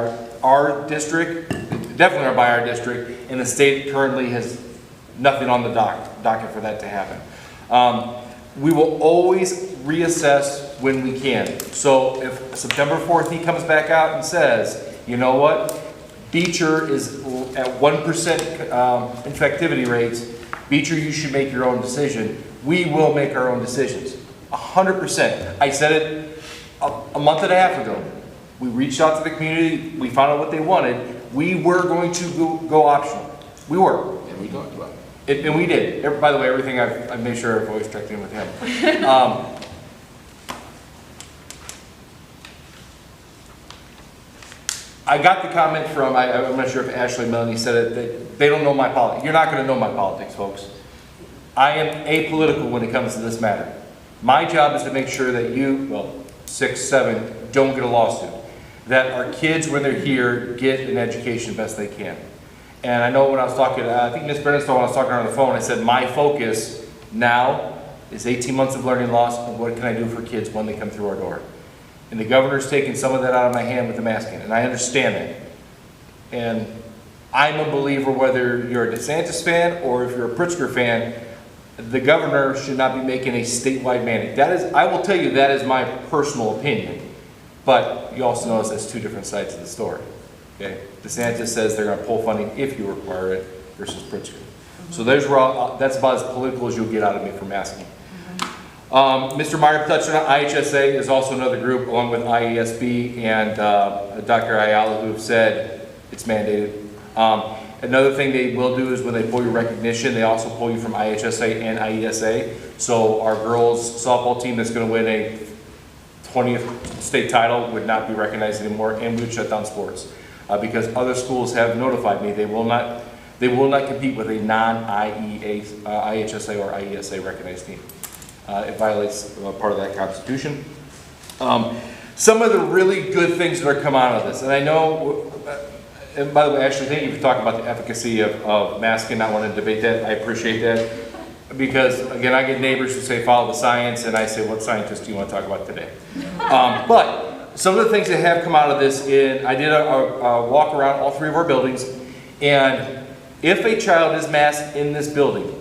our district, definitely are by our district, and the state currently has nothing on the docket for that to happen. We will always reassess when we can. So if September 4th he comes back out and says, you know what, Beecher is at 1% infectivity rates, Beecher, you should make your own decision. We will make our own decisions, 100%. I said it a month and a half ago. We reached out to the community, we found out what they wanted. We were going to go optional. We were.
And we talked about it.
And we did. By the way, everything I've made sure I've always checked in with him. I got the comment from, I'm not sure if Ashley and Melanie said it, that they don't know my politics. You're not going to know my politics, folks. I am apolitical when it comes to this matter. My job is to make sure that you, well, 6, 7, don't get a lawsuit. That our kids, when they're here, get an education the best they can. And I know when I was talking, I think Ms. Brennan, when I was talking on the phone, I said my focus now is 18 months of learning loss and what can I do for kids when they come through our door. And the governor's taken some of that out of my hand with the masking, and I understand that. And I'm a believer, whether you're a DeSantis fan or if you're a Pritzker fan, the governor should not be making a statewide mandate. That is, I will tell you, that is my personal opinion. But you also notice that's two different sides of the story. Okay, DeSantis says they're going to pull funding if you require it versus Pritzker. So there's where that's about as political as you'll get out of me for masking. Mr. Meyer touched on IHSA is also another group along with IESB and Dr. Ayala who have said it's mandated. Another thing they will do is when they pull your recognition, they also pull you from IHSA and IESA. So our girls softball team that's going to win a 20th state title would not be recognized anymore, and we would shut down sports. Because other schools have notified me they will not compete with a non-IHSA or IESA recognized team. It violates part of that constitution. Some of the really good things that are come out of this, and I know, and by the way, Ashley, thank you for talking about the efficacy of masking. I want to debate that. I appreciate that. Because, again, I get neighbors who say, follow the science, and I say, what scientist do you want to talk about today? But some of the things that have come out of this, I did a walk around all 3 of our buildings, and if a child is masked in this building,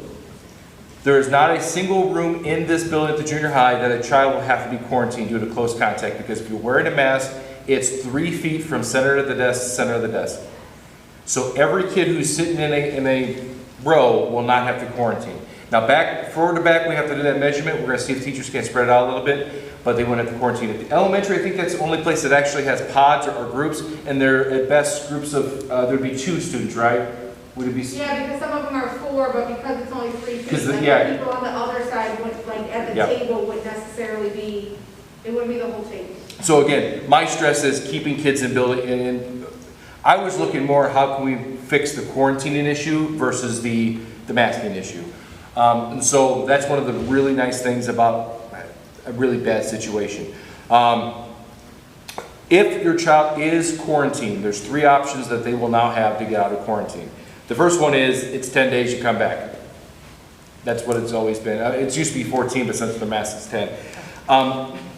there is not a single room in this building at the junior high that a child will have to be quarantined due to close contact, because if you're wearing a mask it's 3 feet from center of the desk to center of the desk. So every kid who's sitting in a row will not have to quarantine. Now forward to back, we have to do that measurement. We're gonna see if teachers can spread it out a little bit, but they wouldn't have to quarantine. At the elementary, I think that's the only place that actually has pods or groups, and they're at best groups of, there'd be 2 students, right? Would it be?
Yeah, because some of them are 4, but because it's only 3 feet,
The
people on the other side would, like, at the table would necessarily be, it wouldn't be the whole table.
So again, my stress is keeping kids in building, and I was looking more, how can we fix the quarantining issue versus the masking issue? And so that's one of the really nice things about a really bad situation. If your child is quarantined, there's 3 options that they will now have to get out of quarantine. The first one is, it's 10 days, you come back. That's what it's always been. It used to be 14, but since the mask is 10.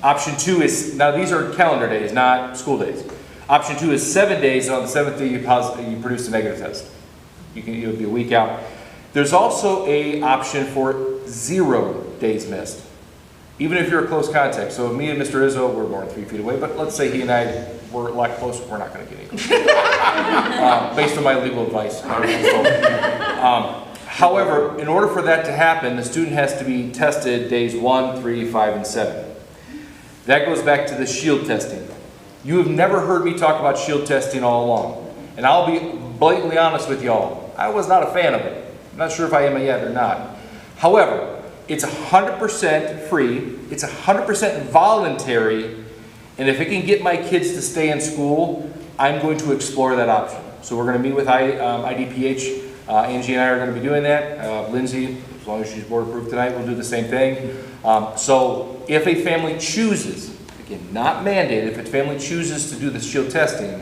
Option 2 is, now these are calendar days, not school days. Option 2 is 7 days, and on the 7th day you produce a negative test. It'll be a week out. There's also a option for 0 days missed, even if you're a close contact. So me and Mr. Izzo, we're more than 3 feet away, but let's say he and I were a lot closer, we're not going to get anything. Based on my legal advice. However, in order for that to happen, the student has to be tested days 1, 3, 5, and 7. That goes back to the shield testing. You have never heard me talk about shield testing all along. And I'll be blatantly honest with y'all. I was not a fan of it. I'm not sure if I am yet or not. However, it's 100% free. It's 100% voluntary. And if it can get my kids to stay in school, I'm going to explore that option. So we're going to meet with IDPH. Angie and I are going to be doing that. Lindsay, as long as she's board approved tonight, we'll do the same thing. So if a family chooses, again, not mandated, if a family chooses to do the shield testing,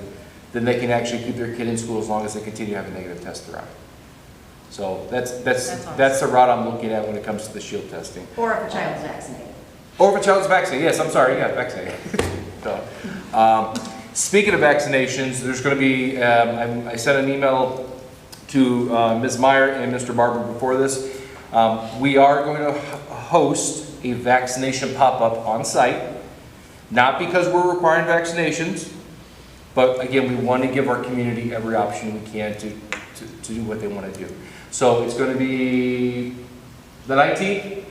then they can actually keep their kid in school as long as they continue to have a negative test throughout. So that's the route I'm looking at when it comes to the shield testing.
Or if a child's vaccinated.
Or if a child's vaccinated, yes, I'm sorry, yeah, vaccinated. So, speaking of vaccinations, there's going to be, I sent an email to Ms. Meyer and Mr. Barber before this. We are going to host a vaccination pop-up on site, not because we're requiring vaccinations, but again, we want to give our community every option we can to do what they want to do. So it's going to be the 19th.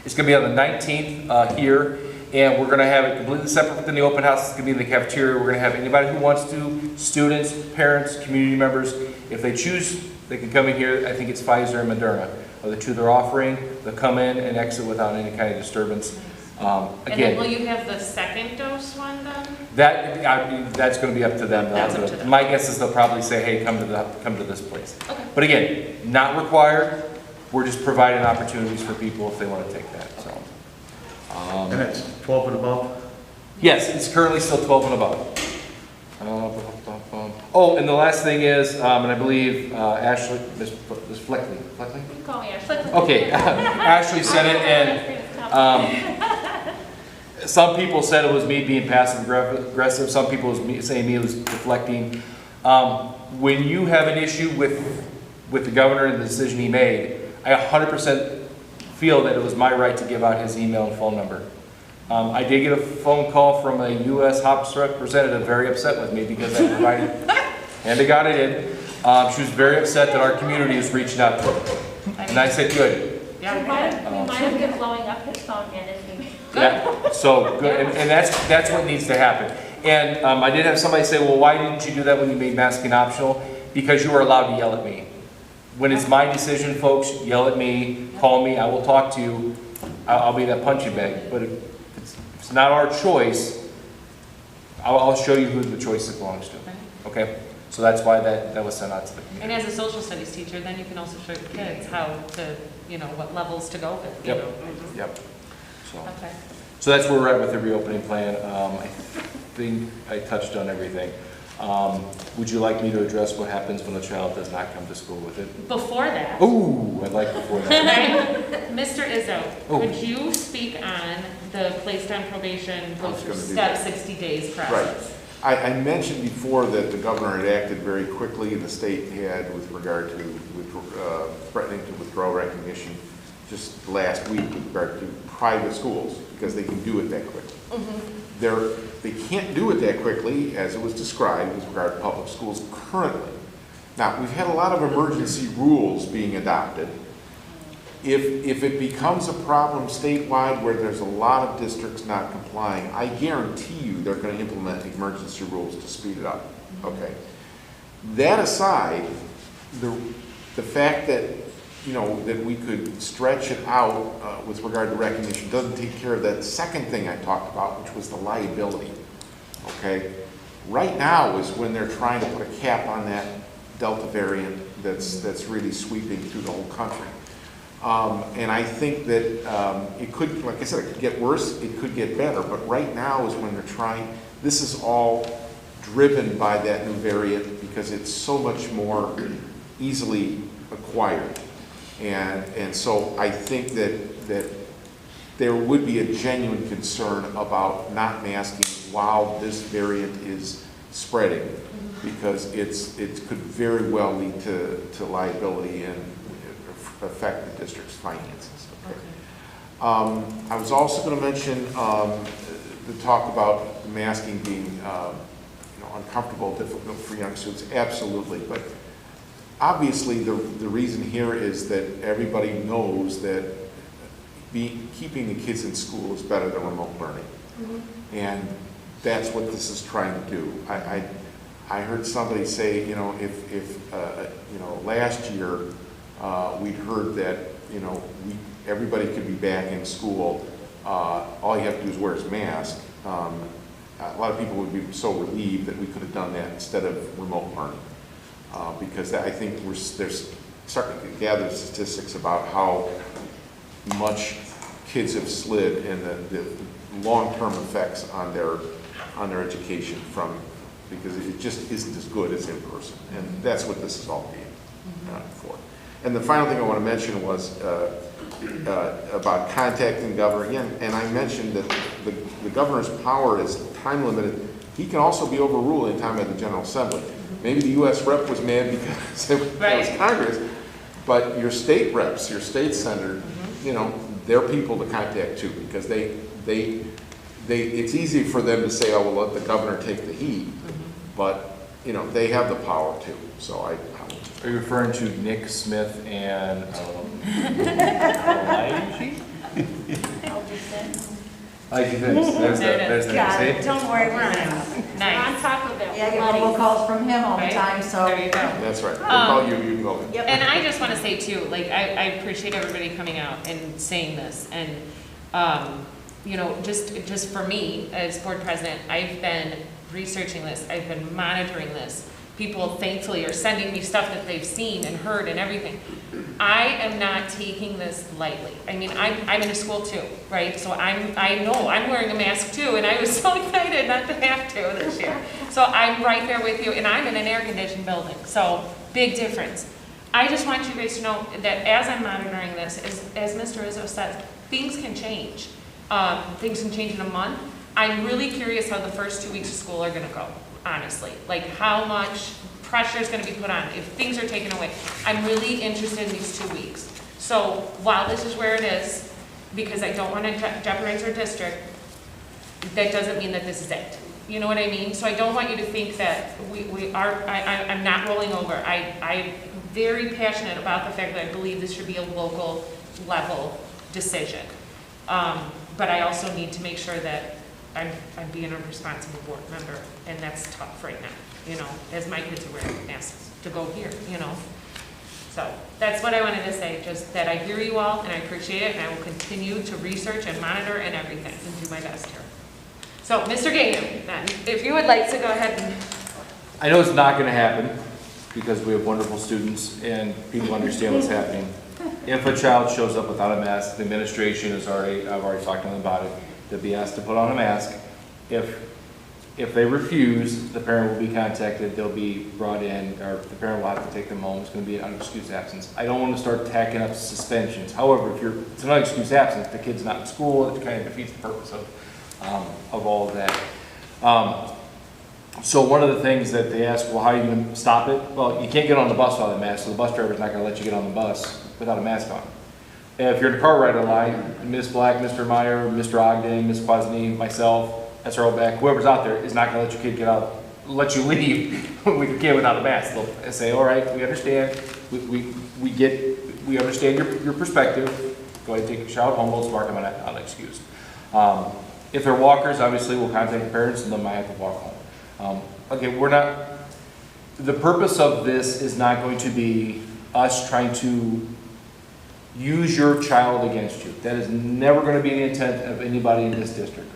It's going to be on the 19th here, and we're going to have it completely separate within the open house. It's going to be in the cafeteria. We're going to have anybody who wants to, students, parents, community members. If they choose, they can come in here. I think it's Pfizer and Moderna are the 2 they're offering. They'll come in and exit without any kind of disturbance.
And then
Again,
will you have the second dose one then?
that's going to be up to them.
That's up to them.
My guess is they'll probably say, hey, come to this place.
Okay.
But again, not required. We're just providing opportunities for people if they want to take that. So.
And it's 12 and above?
Yes, it's currently still 12 and above. Oh, and the last thing is, and I believe Ashley, Ms. Fleckley. Fleckley?
You can call me Ashley.
Okay, Ashley sent it, and some people said it was me being passive aggressive. Some people saying me was deflecting. When you have an issue with the governor and the decision he made, I 100% feel that it was my right to give out his email and phone number. I did get a phone call from a U.S. House representative very upset with me because I provided, and I got it in. She was very upset that our community is reaching out to her. And I said, good.
Yeah, we might have been blowing up his phone and his email.
Yeah, so good, and that's what needs to happen. And I did have somebody say, well, why didn't you do that when you made masking optional? Because you were allowed to yell at me. When it's my decision, folks, yell at me, call me, I will talk to you. I'll be that punching bag. But if it's not our choice, I'll show you who the choice belongs to. Okay? So that's why that was sent out to the community.
And as a social studies teacher, then you can also show your kids how to, what levels to go with.
Yep.
Mm-hmm.
Yep. So.
Okay.
So that's where we're at with the reopening plan. I think I touched on everything. Would you like me to address what happens when a child does not come to school with it?
Before that.
Ooh, I'd like before that.
Mr. Izzo, could you speak on the placed on probation, go through step 60 days process?
Right. I mentioned before that the governor had acted very quickly, and the state had with regard to threatening to withdraw recognition just last week with regard to private schools. because they can do it that quickly. They can't do it that quickly, as it was described, with regard to public schools currently. Now, we've had a lot of emergency rules being adopted. If it becomes a problem statewide where there's a lot of districts not complying, I guarantee you they're going to implement emergency rules to speed it up. Okay. That aside, the fact that that we could stretch it out with regard to recognition doesn't take care of that second thing I talked about, which was the liability. Okay. Right now is when they're trying to put a cap on that Delta variant that's really sweeping through the whole country. And I think that it could, like I said, it could get worse, it could get better, but right now is when they're trying. This is all driven by that new variant because it's so much more easily acquired. And so I think that there would be a genuine concern about not masking while this variant is spreading, because it could very well lead to liability and affect the district's finances. Okay. I was also going to mention the talk about masking being uncomfortable, difficult for young students. Absolutely, but obviously the reason here is that everybody knows that keeping the kids in school is better than remote learning, and that's what this is trying to do. I heard somebody say, if last year we'd heard that everybody could be back in school, all you have to do is wear a mask. A lot of people would be so relieved that we could have done that instead of remote learning, because I think there's starting to gather statistics about how much kids have slid and the long-term effects on their education because it just isn't as good as in person, and that's what this is all being for. And the final thing I want to mention was about contacting the governor again, and I mentioned that the governor's power is time limited. He can also be overruled anytime at the General Assembly. Maybe the U.S. rep was mad because it was Congress, but your state reps, your state senator, they're people to contact too, because it's easy for them to say, oh, well, let the governor take the heat, but they have the power too. So
Are you referring to Nick Smith and there's the
Got it.
next
Don't worry, we're on it.
Nice. On top of it.
Yeah, I get robocalls from him all the time, so.
There you go.
That's right. We'll call you, you can go.
Yep. And I just want to say too, I appreciate everybody coming out and saying this, and just for me as board president, I've been researching this, I've been monitoring this. People thankfully are sending me stuff that they've seen and heard and everything. I am not taking this lightly. I mean, I'm in a school too, right? So I know I'm wearing a mask too, and I was so excited not to have to this year. So I'm right there with you, and I'm in an air-conditioned building, so big difference. I just want you guys to know that as I'm monitoring this, as Mr. Ihsa says, things can change. Things can change in a month. I'm really curious how the first 2 weeks of school are going to go. Honestly, like how much pressure is going to be put on if things are taken away. I'm really interested in these 2 weeks. So while this is where it is, because I don't want to jeopardize our district, that doesn't mean that this is it. You know what I mean? So I don't want you to think that we are, I'm not rolling over. I'm very passionate about the fact that I believe this should be a local level decision. But I also need to make sure that I'm being a responsible board member, and that's tough right now, as my kids are wearing masks to go here, So that's what I wanted to say, just that I hear you all, and I appreciate it, and I will continue to research and monitor and everything, and do my best here. So, Mr. Gaynor, then, if you would like to go ahead and...
I know it's not going to happen, because we have wonderful students, and people understand what's happening. If a child shows up without a mask, the administration I've already talked to them about it, they'll be asked to put on a mask. If they refuse, the parent will be contacted, they'll be brought in, or the parent will have to take them home. It's going to be an unexcused absence. I don't want to start tacking up suspensions. However, if it's an unexcused absence, the kid's not in school, it kind of defeats the purpose of all of that. So one of the things that they ask, well, how are you going to stop it? Well, you can't get on the bus without a mask, so the bus driver's not going to let you get on the bus without a mask on. If you're in the car ride line, Ms. Black, Mr. Meyer, Mr. Ogden, Ms. Quasny, myself, SRO Beck, whoever's out there is not gonna let your kid get out, let you leave with your kid without a mask. They'll say, all right, we understand, we understand your perspective. Go ahead and take your child home, we'll mark them unexcused. If they're walkers, obviously we'll contact the parents and they might have to walk home. Okay, the purpose of this is not going to be us trying to use your child against you. That is never going to be the intent of anybody in this district.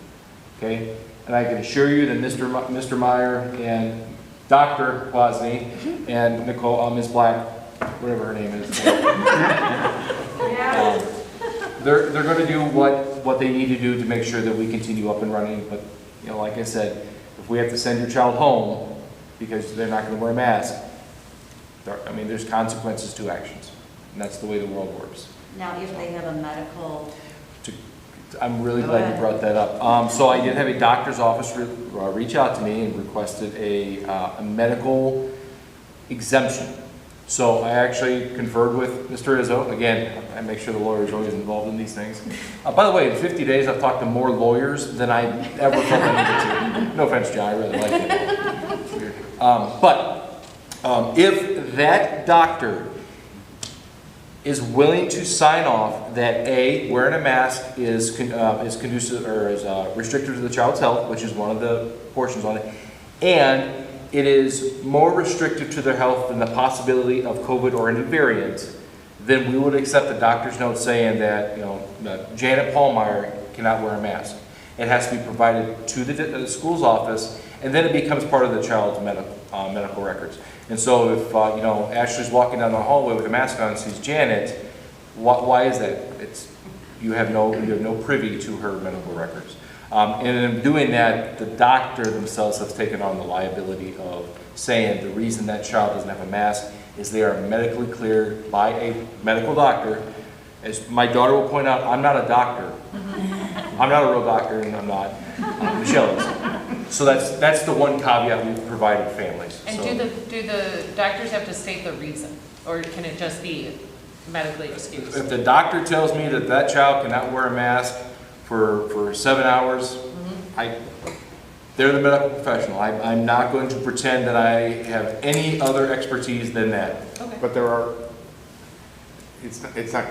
Okay? And I can assure you that Mr. Meyer and Dr. Quasny and Nicole, Ms. Black, whatever her name is, they're going to do what they need to do to make sure that we continue up and running. But you know, like I said, if we have to send your child home because they're not going to wear a mask, there's consequences to actions. And that's the way the world works.
Now, if they have a medical...
I'm really glad you brought that up. So I did have a doctor's office reach out to me and requested a medical exemption. So I actually conferred with Mr. Ihsa. Again, I make sure the lawyer is always involved in these things. By the way, in 50 days, I've talked to more lawyers than I ever felt I needed to. No offense, John, I really like it. If that doctor is willing to sign off that A, wearing a mask is conducive or is restrictive to the child's health, which is one of the portions on it, and it is more restrictive to their health than the possibility of COVID or any variant, then we would accept the doctor's note saying that, that Janet Pallmeyer cannot wear a mask. It has to be provided to the school's office, and then it becomes part of the child's medical records. And so if Ashley's walking down the hallway with a mask on and sees Janet, why is that? You have no privy to her medical records. And in doing that, the doctor themselves have taken on the liability of saying the reason that child doesn't have a mask is they are medically cleared by a medical doctor. As my daughter will point out, I'm not a doctor. I'm not a real doctor, and I'm not. Michelle is. So that's the one caveat we've provided families.
And do the doctors have to state the reason, or can it just be medically excused?
If the doctor tells me that child cannot wear a mask for 7 hours, they're the medical professional. I'm not going to pretend that I have any other expertise than that.
Okay.
But it's not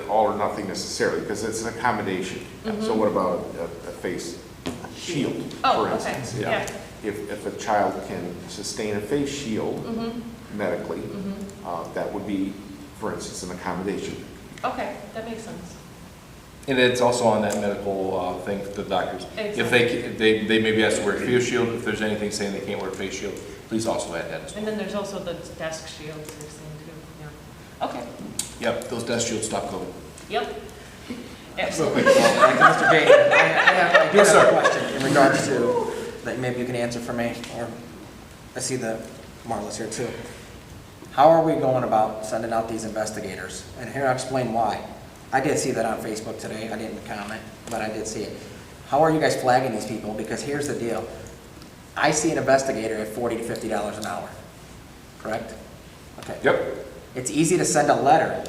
all or nothing necessarily, because it's an accommodation. So what about a face shield, for instance?
Okay. Yeah.
If a child can sustain a face shield medically, that would be, for instance, an accommodation.
Okay, that makes sense.
And it's also on that medical thing for the doctors.
Exactly.
If they may be asked to wear a face shield, if there's anything saying they can't wear a face shield, please also add that as well.
And then there's also the desk shields they're saying too. Yeah. Okay.
Yep, those desk shields stop COVID.
Yep.
Absolutely. Mr. Payne, I do have a question in regards to that maybe you can answer for me, or I see the Marla's here too. How are we going about sending out these investigators? And here I'll explain why. I did see that on Facebook today. I didn't comment, but I did see it. How are you guys flagging these people? Because here's the deal. I see an investigator at $40 to $50 an hour, correct? Okay.
Yep.
It's easy to send a letter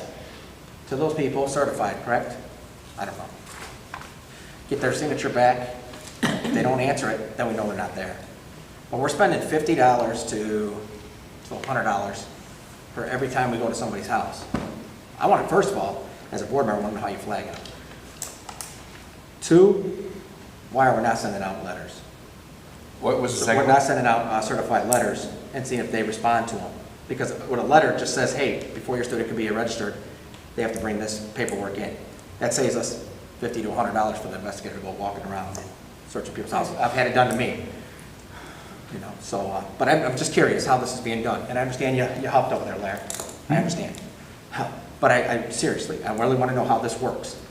to those people, certified, correct? I don't know. Get their signature back. If they don't answer it, then we know they're not there. But we're spending $50 to $100 for every time we go to somebody's house. I want to, first of all, as a board member, I want to know how you flag it. 2, why are we not sending out letters?
What was the second
We're not sending out certified letters and seeing if they respond to them. Because with a letter, it just says, hey, before your student can be registered, they have to bring this paperwork in. That saves us $50 to $100 for the investigator to go walking around and searching people's houses. I've had it done to me. But I'm just curious how this is being done. And I understand you helped over there, Larry. I understand. But I seriously, I really want to know how this works.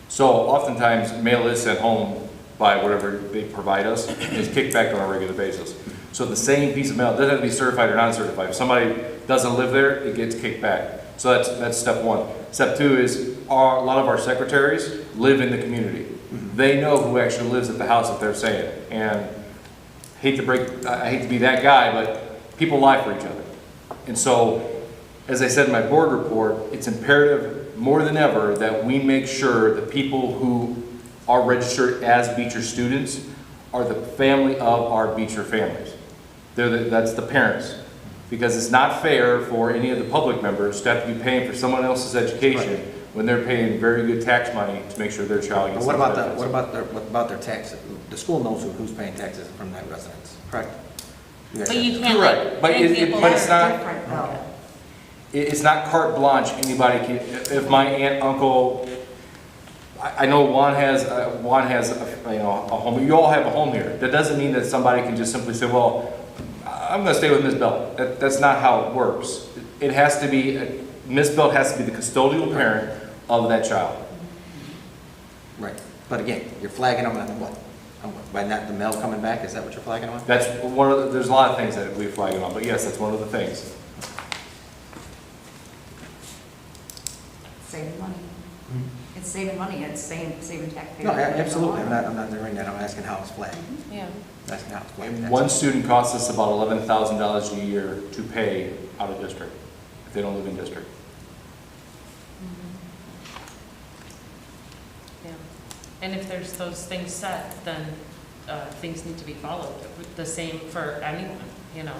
So oftentimes mail is sent home by whatever they provide us and is kicked back on a regular basis. So the same piece of mail doesn't have to be certified or non-certified. If somebody doesn't live there, it gets kicked back. So that's step 1. Step 2 is a lot of our secretaries live in the community. They know who actually lives at the house that they're saying. And I hate to be that guy, but people lie for each other. And so as I said in my board report, it's imperative more than ever that we make sure the people who are registered as Beecher students are the family of our Beecher families. That's the parents. Because it's not fair for any of the public members to have to be paying for someone else's education when they're paying very good tax money to make sure their child gets.
But what about their taxes? The school knows who's paying taxes from that residence, correct?
But you can't.
Correct, but it's not.
Different, though.
It's not carte blanche. Anybody can. If my aunt, uncle, I know Juan has a home. You all have a home here. That doesn't mean that somebody can just simply say, well, I'm going to stay with Ms. Belt. That's not how it works. It has to be, Ms. Belt has to be the custodial parent of that child.
Right. But again, you're flagging them on what? By not the mail coming back? Is that what you're flagging them on?
That's one of the, there's a lot of things that we flag it on, but yes, that's one of the things.
Saving money. It's saving money, it's saving taxpayers.
No, absolutely. I'm not doing that. I'm asking how it's flagged.
Yeah.
I'm asking how it's flagged.
One student costs us about $11,000 a year to pay out of district if they don't live in district.
Yeah. And if there's those things set, then things need to be followed. The same for anyone, you know.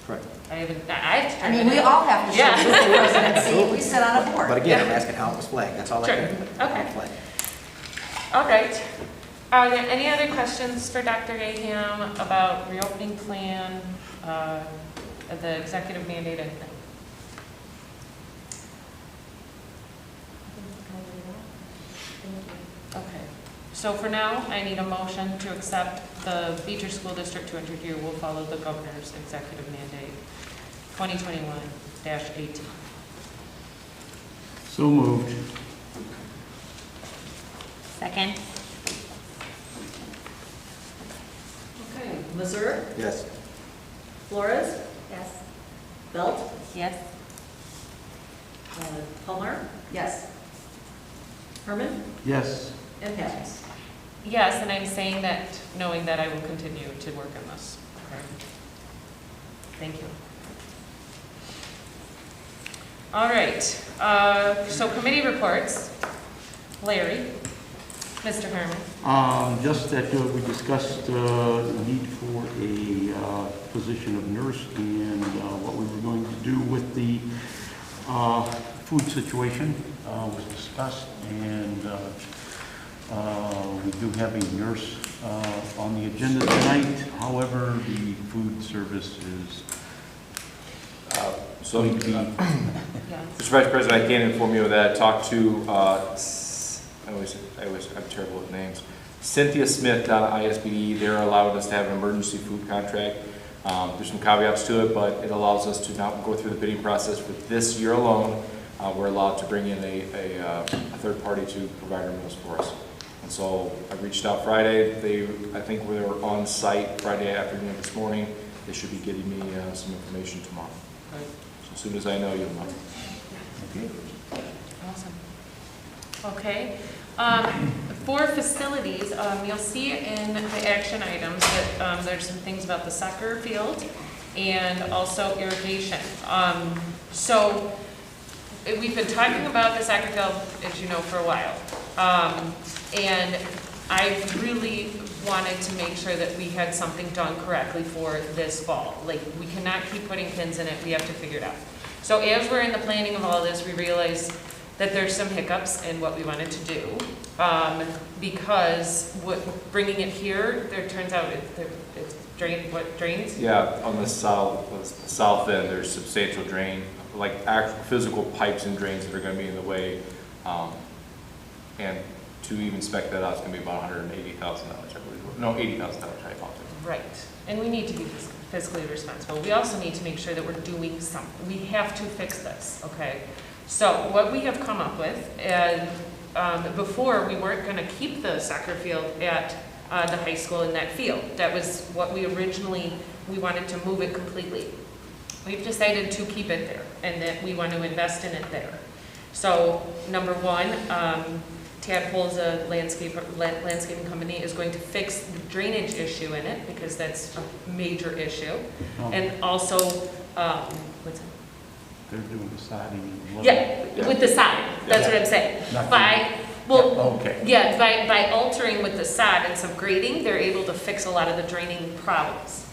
Correct.
I mean, we all have to show proof of residency. We sit on a board.
But again, I'm asking how it was flagged. That's all I
Sure.
can do.
Okay.
Flagged.
All right. Any other questions for Dr. Aham about reopening plan, the executive mandate, anything? Okay. So for now, I need a motion to accept the Beecher School District 200 will follow the governor's executive mandate 2021-18.
So moved.
Second.
Okay, Missouri,
Yes.
Flores,
Yes.
Belt,
Yes.
Palmer,
Yes.
Herman,
Yes.
and Passes.
Yes, and I'm saying that knowing that I will continue to work on this. Okay. Thank you. All right, so committee reports. Larry, Mr. Herman.
Just that we discussed the need for a position of nurse and what we were going to do with the food situation was discussed, and we do have a nurse on the agenda tonight. However, the food service is
So,
going to be
Mr. Vice President, I can inform you of that. Talked to, I'm terrible with names. Cynthia Smith down at ISBE. They're allowing us to have an emergency food contract. There's some caveats to it, but it allows us to not go through the bidding process for this year alone. We're allowed to bring in a third party to provide our meals for us. And so I reached out Friday. I think they were on site Friday afternoon this morning. They should be getting me some information tomorrow.
Right.
So as soon as I know, you'll know.
okay.
Awesome. Okay. For facilities, you'll see in the action items that there's some things about the soccer field and also irrigation. So we've been talking about the soccer field, as you know, for a while. And I really wanted to make sure that we had something done correctly for this fall. Like, we cannot keep putting pins in it, we have to figure it out. So as we're in the planning of all this, we realized that there's some hiccups in what we wanted to do. Because bringing it here, there turns out it's drains?
Yeah, on the south end, there's substantial drain, like actual physical pipes and drains that are going to be in the way. And to even spec that out, it's going to be about $180,000, I believe. No, $80,000, I apologize.
Right, and we need to be fiscally responsible. We also need to make sure that we're doing something. We have to fix this, okay? So what we have come up with, and before we weren't going to keep the soccer field at the high school in that field. That was what we originally, we wanted to move it completely. We've decided to keep it there and that we want to invest in it there. So number one, Tadpole's a landscaping company is going to fix the drainage issue in it because that's a major issue.
Oh.
And also, what's it?
They're doing the siding and.
Yeah, with the sod, that's what I'm saying.
Not okay.
Yeah, by altering with the sod and some grading, they're able to fix a lot of the draining problems.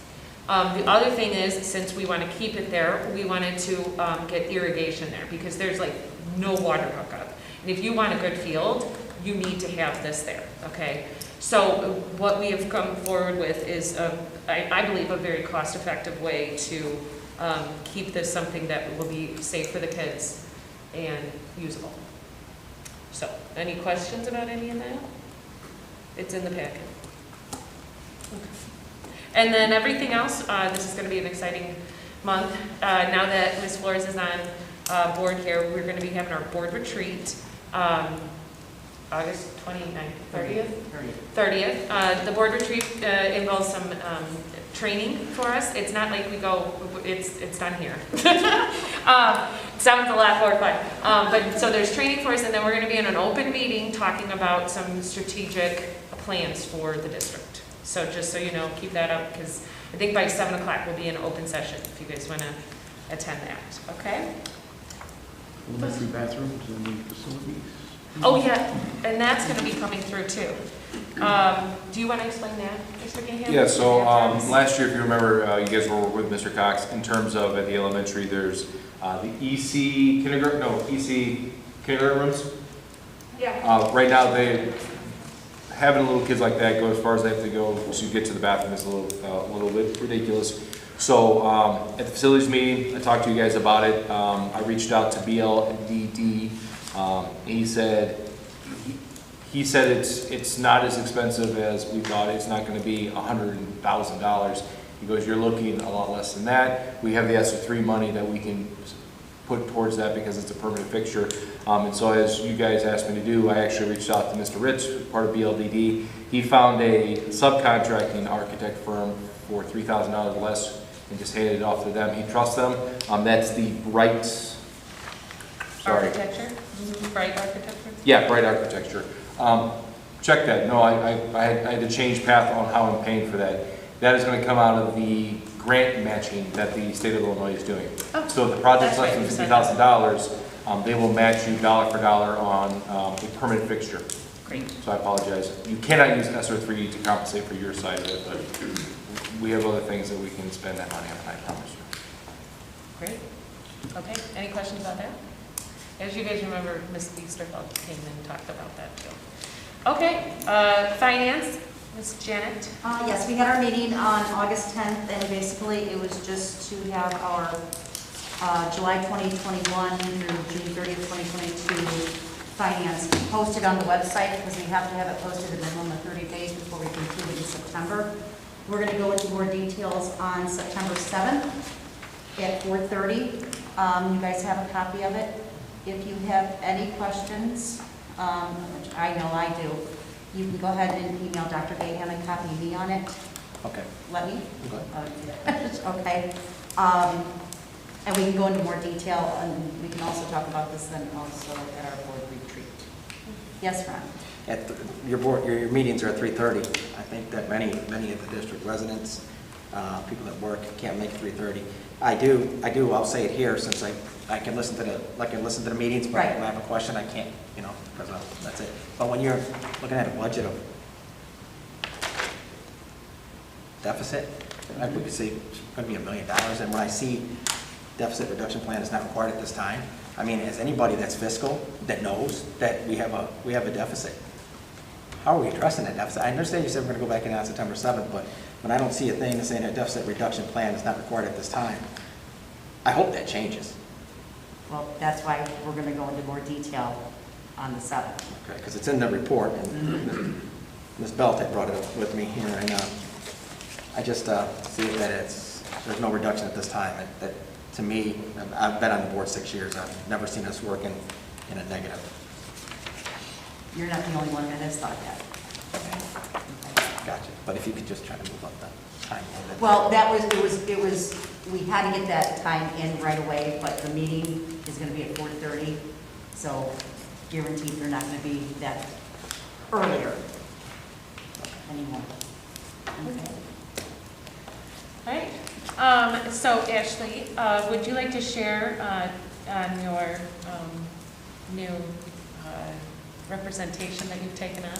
The other thing is, since we want to keep it there, we wanted to get irrigation there, because there's like no water hookup. And if you want a good field, you need to have this there, okay? So what we have come forward with is, I believe, a very cost-effective way to keep this something that will be safe for the kids and usable. So, any questions about any of that? It's in the packet. Okay. And then everything else, this is going to be an exciting month. Now that Ms. Flores is on board here, we're going to be having our board retreat. August 29th, 30th? 30th. The board retreat involves some training for us. It's not like we go, it's done here. Sounds a lot more fun. But so there's training for us, and then we're going to be in an open meeting talking about some strategic plans for the district. So just so you know, keep that up, because I think by 7 o'clock we'll be in open session if you guys want to attend that. Okay?
Elementary bathrooms and the facilities.
Oh, yeah, and that's going to be coming through too. Do you want to explain that, Mr. Gahan?
Yeah, so last year, if you remember, you guys were with Mr. Cox in terms of at the elementary, there's the EC kindergarten rooms.
Yeah.
Right now, having little kids like that go as far as they have to go to get to the bathroom is a little bit ridiculous. So at the facilities meeting, I talked to you guys about it. I reached out to BLDD. He said it's not as expensive as we thought. It's not going to be $100,000. He goes, you're looking a lot less than that. We have the ESSER 3 money that we can put towards that because it's a permanent fixture. And so as you guys asked me to do, I actually reached out to Mr. Ritz, part of BLDD. He found a subcontracting architect firm for $3,000 less and just handed it off to them. He trusts them. That's the Bright
Architecture? Bright Architecture?
Yeah, Bright Architecture. Check that. No, I had to change path on how I'm paying for that. That is going to come out of the grant matching that the state of Illinois is doing.
Oh,
so if the project's less than $50,000, they will match you dollar for dollar on a permanent fixture.
Great.
So I apologize. You cannot use ESSER 3 to compensate for your side of it, but we have other things that we can spend that money on, I promise you.
Great. Okay, any questions about that? As you guys remember, Ms. Easterfeld came and talked about that too. Okay, finance, Ms. Janet.
Yes, we had our meeting on August 10th, and basically it was just to have our July 2021 through June 30th, 2022 finance posted on the website, because we have to have it posted a minimum of 30 days before we conclude it in September. We're going to go into more details on September 7th at 4:30. You guys have a copy of it. If you have any questions, which I know I do, you can go ahead and email Dr. Gahan and copy me on it.
Okay.
Let me?
Okay.
Okay. And we can go into more detail, and we can also talk about this then also at our board retreat. Yes, Ron?
Your meetings are at 3:30. I think that many of the district residents, people that work, can't make 3:30. I do, I'll say it here, since I can listen to the meetings, but
Right.
when I have a question, I can't, because that's it. But when you're looking at a budget of deficit, we could see it's going to be $1 million, and when I see deficit reduction plan is not required at this time, I mean, as anybody that's fiscal, that knows that we have a deficit, how are we addressing that deficit? I understand you said we're going to go back in on September 7th, but when I don't see a thing saying a deficit reduction plan is not required at this time, I hope that changes.
Well, that's why we're going to go into more detail on the 7th.
Okay, because it's in the report, and Ms. Belt had brought it up with me here, and I just see that there's no reduction at this time. That to me, I've been on the board 6 years. I've never seen us work in a negative.
You're not the only one that has thought that.
Gotcha. But if you could just try to move up the time.
Well, it was, we had to get that time in right away, but the meeting is going to be at 4:30, so guaranteed they're not going to be that earlier anymore. Okay.
All right. So Ashley, would you like to share on your new representation that you've taken on?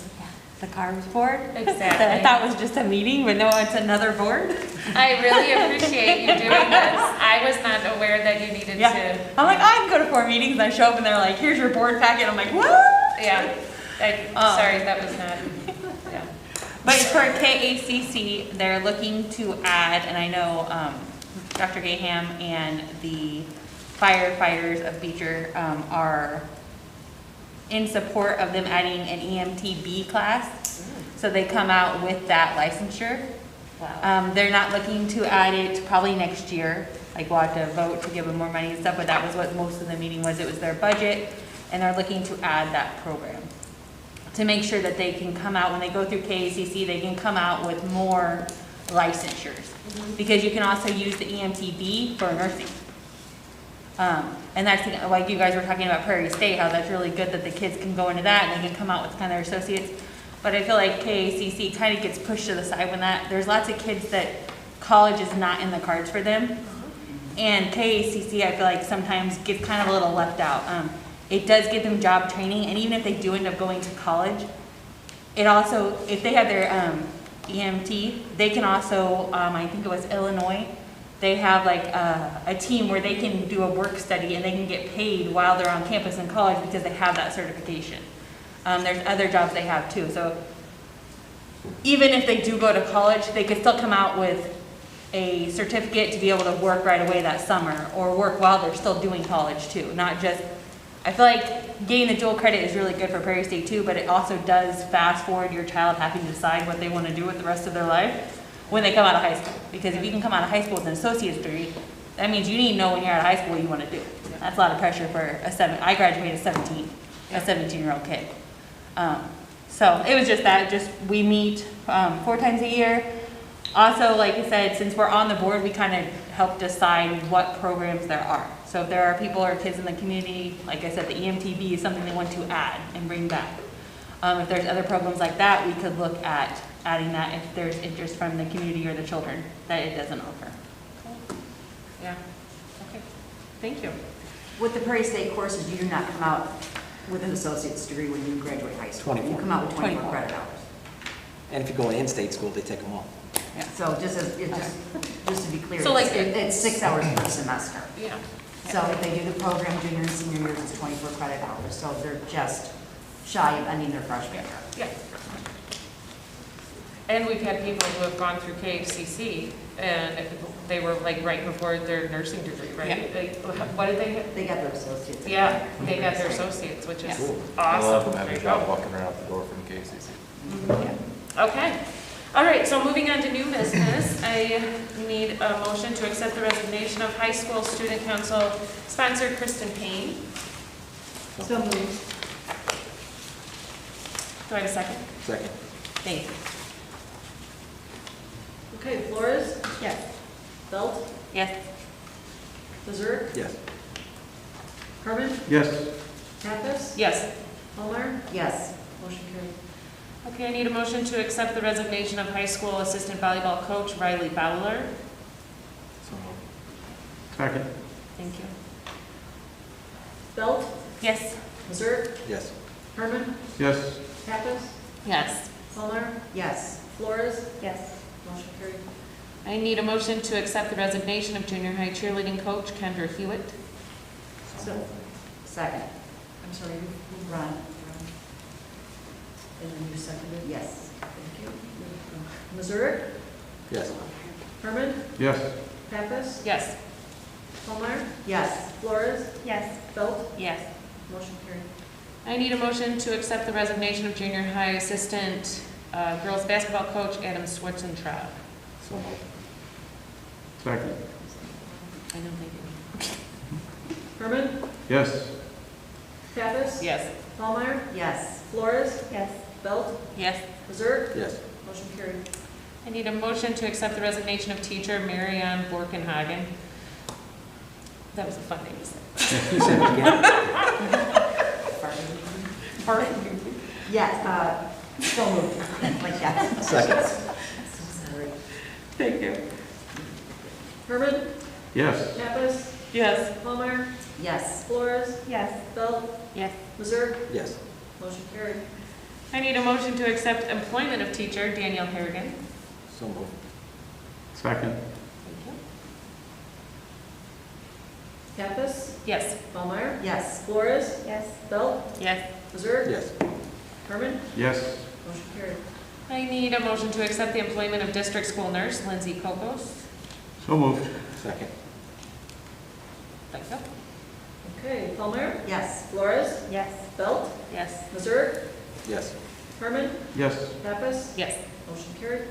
The CARS board.
Exactly.
That I thought was just a meeting, but no, it's another board.
I really appreciate you doing this. I was not aware that you needed to.
I'm like, I can go to 4 meetings, and I show up and they're like, here's your board packet. I'm like, what?
Yeah. Sorry, that was not. Yeah.
But for KACC, they're looking to add, and I know Dr. Gaham and the firefighters of Beecher are in support of them adding an EMTB class. So they come out with that licensure.
Wow.
They're not looking to add it probably next year. Like we'll have to vote to give them more money and stuff, but that was what most of the meeting was. It was their budget, and they're looking to add that program to make sure that they can come out, when they go through KACC, they can come out with more licensures. Because you can also use the EMTB for nursing. And that's like you guys were talking about Prairie State, how that's really good that the kids can go into that and they can come out with kind of their associates. But I feel like KACC kind of gets pushed to the side when there's lots of kids that college is not in the cards for them. And KACC, I feel like sometimes gets kind of a little left out. It does give them job training, and even if they do end up going to college, it also, if they have their EMT, they can also, I think it was Illinois, they have like a team where they can do a work study and they can get paid while they're on campus in college because they have that certification. There's other jobs they have too. So even if they do go to college, they could still come out with a certificate to be able to work right away that summer or work while they're still doing college too. Not just, I feel like getting the dual credit is really good for Prairie State too, but it also does fast forward your child having to decide what they want to do with the rest of their life when they come out of high school. Because if you can come out of high school with an associate's degree, that means you need to know when you're out of high school what you want to do. That's a lot of pressure for I graduated at 17, a 17-year-old kid. So it was just that, we meet 4 times a year. Also, like I said, since we're on the board, we kind of help decide what programs there are. So if there are people or kids in the community, like I said, the EMTB is something they want to add and bring back. If there's other programs like that, we could look at adding that if there's interest from the community or the children that it doesn't offer.
Cool. Yeah. Okay. Thank you.
With the Prairie State courses, you do not come out with an associate's degree when you graduate high school.
24.
You come out with 24 credit hours.
And if you go to in-state school, they take them all.
Yeah. So just to be clear,
So like
it's 6 hours per semester.
Yeah.
So if they do the program junior and senior years, it's 24 credit hours. So they're just shy of ending their freshman year.
Yeah. And we've had people who have gone through KACC and they were like right before their nursing degree, right?
Yeah.
What did they get?
They got their associates.
Yeah, they got their associates, which is
Cool.
awesome.
I love them
There
having
you
a job
go.
walking around the door from KCC.
Okay. All right, so moving on to new business, I need a motion to accept the resignation of high school student council sponsor Kristen Payne.
So moved.
Do I have a second?
Second.
Thank you.
Okay, Flores?
Yes.
Belt?
Yes.
Berserk?
Yes.
Herman?
Yes.
Pappas?
Yes.
Palmer?
Yes.
Motion carried.
Okay, I need a motion to accept the resignation of high school assistant volleyball coach Riley Fowler.
Second.
Thank you.
Belt?
Yes.
Berserk?
Yes.
Herman?
Yes.
Pappas?
Yes.
Palmer?
Yes.
Flores?
Yes.
Motion carried.
I need a motion to accept the resignation of junior high cheerleading coach Kendra Hewitt.
So,
Second.
I'm sorry, you
Ron.
and then you seconded?
Yes.
Thank you. Berserk?
Yes.
Herman?
Yes.
Pappas?
Yes.
Palmer?
Yes.
Flores?
Yes.
Belt?
Yes.
Motion carried.
I need a motion to accept the resignation of junior high assistant girls basketball coach Adam Schwarzentraub.
So moved.
Second.
I know they do.
Herman?
Yes.
Pappas?
Yes.
Palmer?
Yes.
Flores?
Yes.
Belt?
Yes.
Berserk?
Yes.
Motion carried.
I need a motion to accept the resignation of teacher Marianne Borkenhagen. That was a fun name to say.
You said it again.
Pardon?
Yes. So moved. Like that.
Second.
So sorry.
Thank you.
Herman,
Yes.
Pappas,
Yes.
Palmer,
Yes.
Flores,
Yes.
Belt,
Yes.
Mazer,
Yes.
motion carried.
I need a motion to accept employment of teacher Daniel Harrigan.
So moved.
Second.
Pappas,
Yes.
Palmer,
Yes.
Flores,
Yes.
Belt,
Yes.
Mazer,
Yes.
Herman,
Yes.
motion carried.
I need a motion to accept the employment of district school nurse Lindsay Kokos.
So moved.
Second.
Thank you.
Okay, Palmer,
Yes.
Flores,
Yes.
Belt,
Yes.
Mazer,
Yes.
Herman,
Yes.
Pappas,
Yes.
motion carried.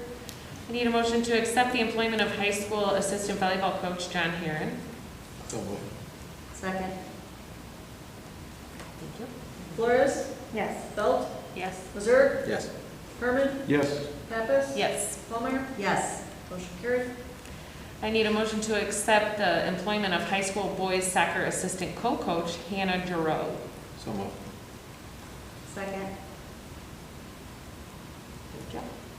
I need a motion to accept the employment of high school assistant volleyball coach John Heron.
So moved.
Second.
Thank you.
Flores,
Yes.
Belt,
Yes.
Mazer,
Yes.
Herman,
Yes.
Pappas,
Yes.
Palmer,
Yes.
motion carried.
I need a motion to accept the employment of high school boys soccer assistant co-coach Hannah Giroux.
So moved.
Second.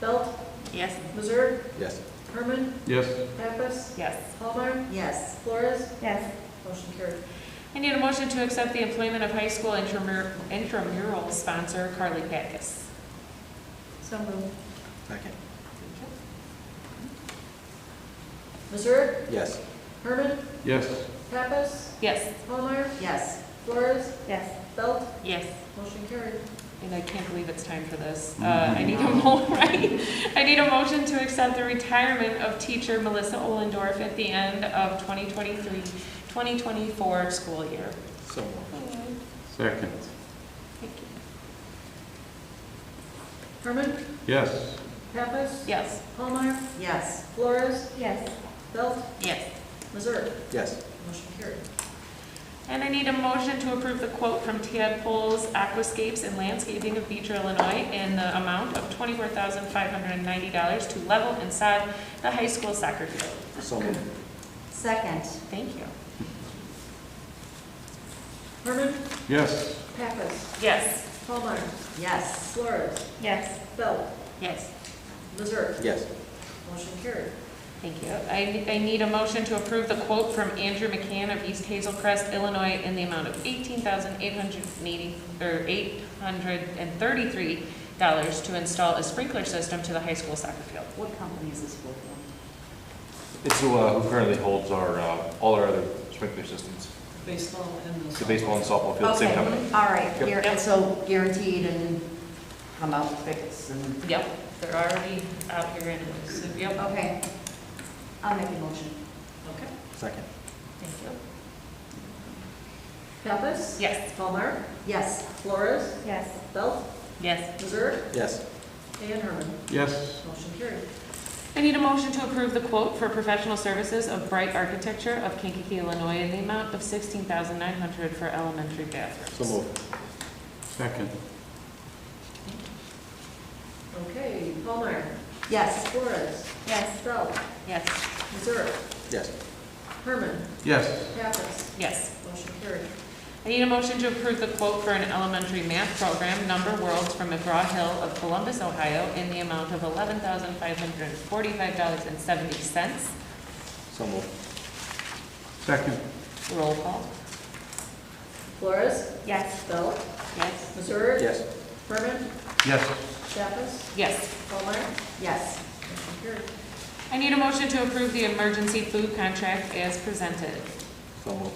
Belt,
Yes.
Mazer,
Yes.
Herman,
Yes.
Pappas,
Yes.
Palmer,
Yes.
Flores,
Yes.
motion carried.
I need a motion to accept the employment of high school intramural sponsor Carly Patkus.
So moved.
Second.
Mazer,
Yes.
Herman,
Yes.
Pappas,
Yes.
Palmer,
Yes.
Flores,
Yes.
Belt,
Yes.
motion carried.
And I can't believe it's time for this. I need I need a motion to accept the retirement of teacher Melissa Ohlendorf at the end of 2023-2024 school year.
So moved.
Second.
Thank you.
Herman,
Yes.
Pappas,
Yes.
Palmer,
Yes.
Flores,
Yes.
Belt,
Yes.
Mazer,
Yes.
motion carried.
And I need a motion to approve the quote from Tadpole's Aquascapes and Landscaping of Beecher, Illinois in the amount of $24,590 to level and sod the high school soccer field.
So moved.
Second.
Thank you.
Herman,
Yes.
Pappas,
Yes.
Palmer,
Yes.
Flores,
Yes.
Belt,
Yes.
Mazer,
Yes.
motion carried.
Thank you. I need a motion to approve the quote from Andrew McCann of East Hazel Crest, Illinois in the amount of $18,833 to install a sprinkler system to the high school soccer field.
What company is this for?
It's who currently holds our, all our other sprinkler systems.
Baseball and
The baseball and softball field, same company.
All right,
Yep.
and so guaranteed and come out fixed and,
Yep, they're already out here anyways, so, yep.
okay. I'll make a motion.
Okay,
Second.
thank you.
Pappas,
Yes.
Palmer,
Yes.
Flores,
Yes.
Belt,
Yes.
Mazer,
Yes.
and Herman,
Yes.
motion carried.
I need a motion to approve the quote for professional services of Bright Architecture of Kankakee, Illinois in the amount of $16,900 for elementary bathrooms.
So moved.
Second.
Okay, Palmer,
Yes.
Flores,
Yes.
Belt,
Yes.
Mazer,
Yes.
Herman,
Yes.
Pappas,
Yes.
motion carried.
I need a motion to approve the quote for an elementary math program, Number Worlds from McGraw-Hill of Columbus, Ohio, in the amount of $11,545.70.
So moved.
Second.
Roll call.
Flores,
Yes.
Belt,
Yes.
Mazer,
Yes.
Herman,
Yes.
Pappas,
Yes.
Palmer,
Yes.
motion carried.
I need a motion to approve the emergency food contract as presented.
So moved.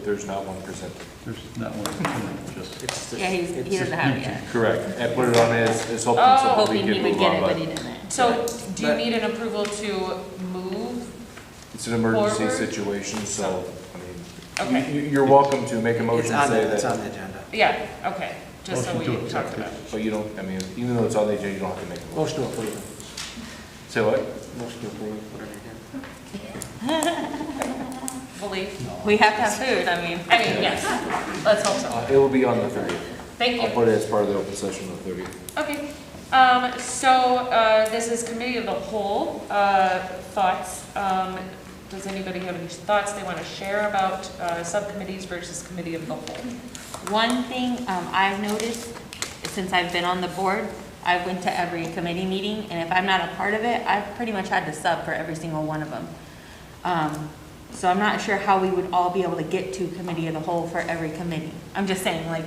There's not one presented.
There's not one, just.
It's
Yeah, he doesn't have it yet.
Correct. And put it on as hoping
Oh,
so we
Hoping
can
he would
move
get
on,
it,
but
but he didn't.
So, do you
But-
need an approval to move?
it's an emergency
Forward.
situation, so, I mean,
Okay.
you're welcome to make a
It's
motion to
on
say
the, it's on
that,
the agenda.
Yeah, okay, just so
Motion to
we
accept
talked
it.
about it.
but you don't, I mean, even though it's on the agenda, you don't have to make a motion.
Motion to approve.
Say what?
Motion to approve, whatever you
Believe.
We have to have food, I mean.
Yes, let's hope so.
It will be on the 30th.
Thank
I'll
you.
put it as part of the open session on the 30th.
Okay, this is committee of the whole, thoughts. Does anybody have any thoughts they want to share about subcommittees versus committee of the whole?
One thing I've noticed since I've been on the board, I went to every committee meeting, and if I'm not a part of it, I've pretty much had to sub for every single one of them. So I'm not sure how we would all be able to get to committee of the whole for every committee. I'm just saying, like,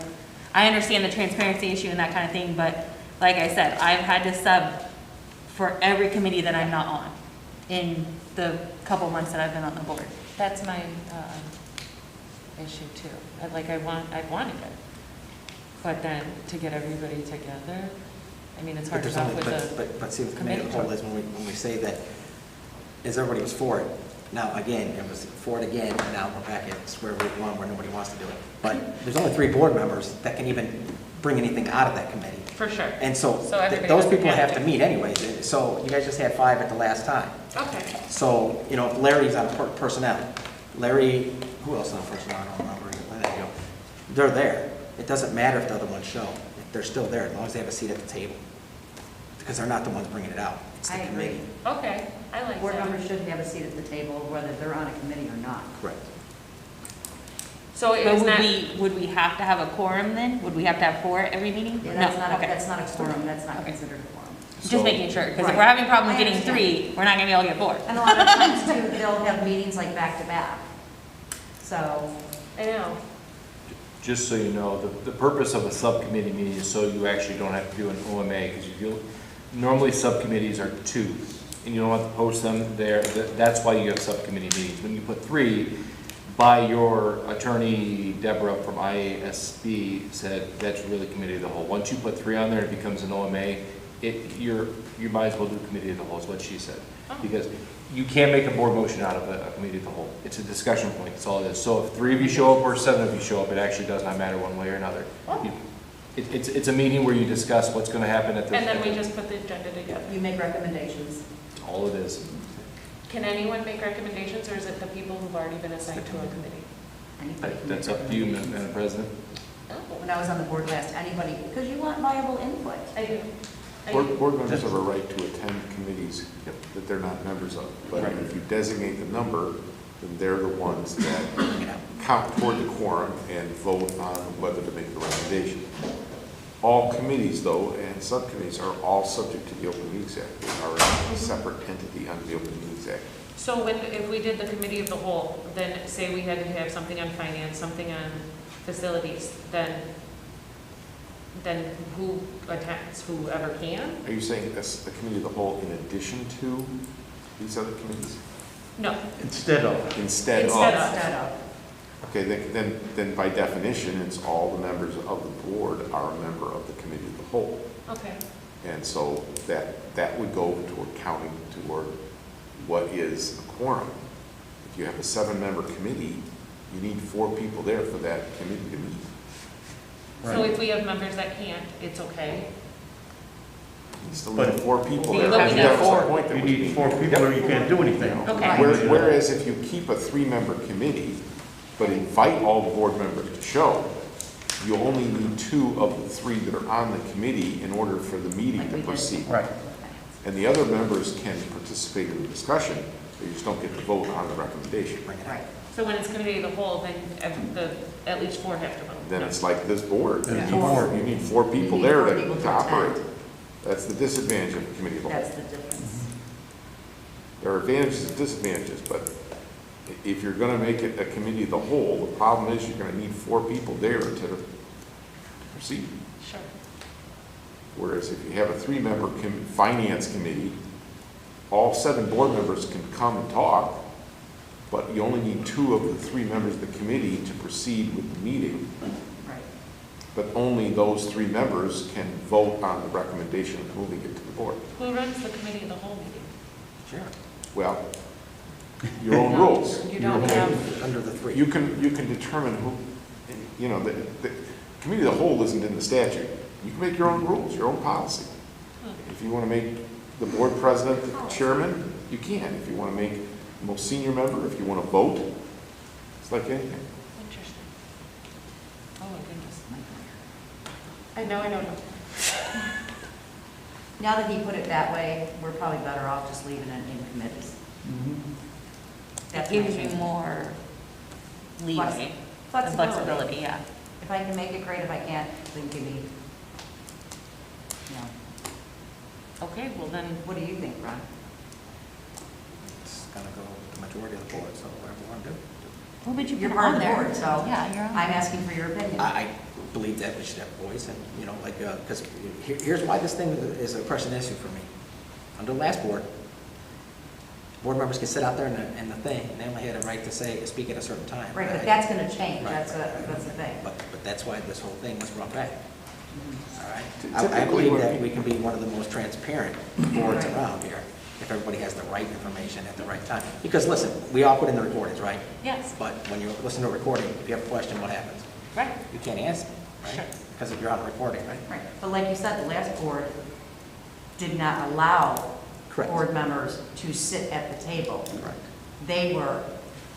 I understand the transparency issue and that kind of thing, but like I said, I've had to sub for every committee that I'm not on in the couple months that I've been on the board.
That's my issue too. I wanted it. But then to get everybody together, I mean, it's hard
But
to
there's
come
only,
with a.
but see, the committee of the whole is when we say that, is everybody was for it. Now, again, it was for it again, and now we're back at square root one where nobody wants to do it. But there's only 3 board members that can even bring anything out of that committee.
For sure.
And so
everybody
those
doesn't
people have to
to.
meet anyways. So you guys just had 5 at the last time.
Okay.
So, you know, if Larry's on personnel, Larry, who else is on personnel? I don't remember. Where they go. They're there. It doesn't matter if the other ones show. They're still there as long as they have a seat at the table. Because they're not the ones bringing it out. It's the
I agree.
committee.
Okay, I like
Board
that.
members should have a seat at the table, whether they're on a committee or not.
Correct.
So
But
is that,
would we have to have a quorum then? Would we have to have 4 at every meeting?
Yeah,
No,
that's not,
okay.
that's not a quorum, that's not considered a quorum.
Just making sure, because if
Right.
we're having problems
I
getting
understand.
3, we're not gonna be able to get 4.
And a lot of times too, they'll have meetings like back to back. So,
I know.
Just so you know, the purpose of a subcommittee meeting is so you actually don't have to do an OMA, because normally subcommittees are 2, and you don't have to post them there. That's why you have subcommittee meetings. When you put 3, by your attorney, Deborah from IASB said that's really committee of the whole. Once you put 3 on there, it becomes an OMA. You might as well do committee of the whole, is what she said. Because you can't make a board motion out of a committee of the whole. It's a discussion point, that's all it is. So if 3 of you show up or 7 of you show up, it actually does not matter one way or another. It's a meeting where you discuss what's going to happen at the.
And then we just put the agenda together.
you make recommendations.
That's all it is.
Can anyone make recommendations, or is it the people who've already been assigned to a committee?
Anybody can
That's
make
up to you, Madam President.
When I was on the board last, anybody, because you want viable input.
I do.
Board members have a right to attend committees that they're not members of. But if you designate the number, then they're the ones that count toward the quorum and vote on whether to make the recommendation. All committees, though, and subcommittees are all subject to the Open Meetings Act. They are a separate entity under the Open Meetings Act.
So if we did the committee of the whole, then say we had to have something on finance, something on facilities, then who attends? Whoever can?
Are you saying that's the committee of the whole in addition to these other committees?
No.
Instead of.
Instead
Instead
of.
Instead of.
Okay, then by definition, it's all the members of the board are a member of the committee of the whole.
Okay.
And so that would go toward counting toward what is a quorum. If you have a 7-member committee, you need 4 people there for that committee to meet.
So if we have members that can't, it's okay?
You still need 4 people there.
But we need 4.
You need 4 people or you can't do anything.
Okay.
Whereas if you keep a 3-member committee, but invite all the board members to show, you only need 2 of the 3 that are on the committee in order for the meeting to proceed.
Right.
And the other members can participate in the discussion, they just don't get to vote on the recommendation.
Right.
So when it's committee of the whole, then at least 4 have to vote?
Then it's like this board. You
Yeah.
need 4 people
You need
there
4 people
to
to
operate.
attend.
That's the disadvantage of the committee of the whole.
That's the difference.
There are advantages and disadvantages, but if you're going to make it a committee of the whole, the problem is you're going to need 4 people there to proceed.
Sure.
Whereas if you have a 3-member finance committee, all 7 board members can come and talk, but you only need 2 of the 3 members of the committee to proceed with the meeting.
Right.
But only those 3 members can vote on the recommendation of moving it to the board.
Who runs the committee of the whole meeting?
Sure.
Well, your own rules.
You don't have,
Under the 3.
You can determine who, the committee of the whole isn't in the statute. You can make your own rules, your own policy. If you want to make the board president the chairman, you can. If you want to make the most senior member, if you want to vote, it's like anything.
interesting. Oh my goodness. I don't know.
Now that he put it that way, we're probably better off just leaving it in committees. That's
It gives
my
you
opinion.
more leeway and flexibility, yeah.
If I can make it, great. If I can't, then give me,
Okay, well then,
what do you think, Ron?
It's gonna go the majority of the board, so whatever we want to do.
Well, but
you're part of the board, so
Yeah, you're on.
I'm asking for your opinion.
I believe that we should have a voice, and, you know, like, because here's why this thing is a pressing issue for me. Under the last board members can sit out there in the thing, and they only had a right to speak at a certain time.
Right, but that's gonna change,
Right.
that's the thing.
But that's why this whole thing was brought back. All right? I
Typically,
believe
when-
that we can be one of the most transparent boards around here if everybody has the right information at the right time. Because listen, we all put in the recordings, right?
Yes.
But when you listen to a recording, if you have a question, what happens?
Right.
You can't answer, right?
Sure.
Because if you're on a recording, right?
Right, but like you said, the last board did not allow
Correct.
board members to sit at the table.
Correct.
They were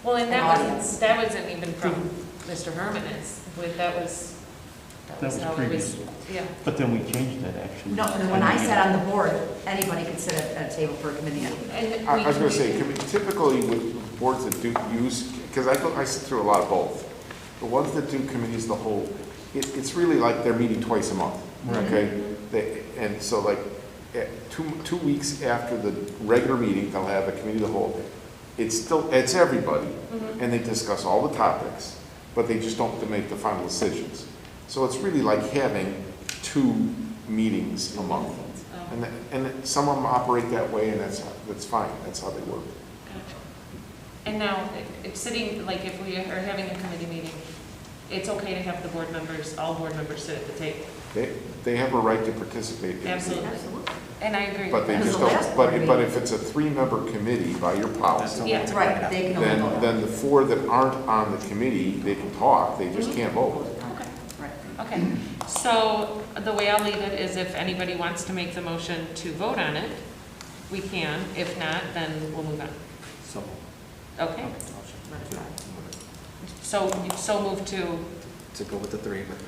Well, and
an
that
audience.
wasn't even from Mr. Herman, that was
That
how
was
it
previous.
yeah.
But then we changed that, actually.
No, and when I sat on the board, anybody could sit at a table for a committee meeting.
And
I was going to say, typically with boards that do use, because I sit through a lot of both. The ones that do committees the whole, it's really like they're meeting twice a month, okay? And so like, two weeks after the regular meeting, they'll have a committee of the whole. It's everybody, and they discuss all the topics, but they just don't make the final decisions. So it's really like having 2 meetings a month. And some of them operate that way, and that's fine, that's how they work.
And now, it's sitting, like if we are having a committee meeting, it's okay to have the board members, all board members sit at the table.
They have a right to participate. in the
Absolutely.
meeting.
And I agree
But
with
they
that.
just don't, but if it's a 3-member committee by your policy,
Yeah.
Right, they can only vote.
then the 4 that aren't on the committee, they can talk, they just can't vote.
Okay, so the way I'll leave it is if anybody wants to make the motion to vote on it, we can. If not, then we'll move on.
So,
Okay. So move
to go with the 3, but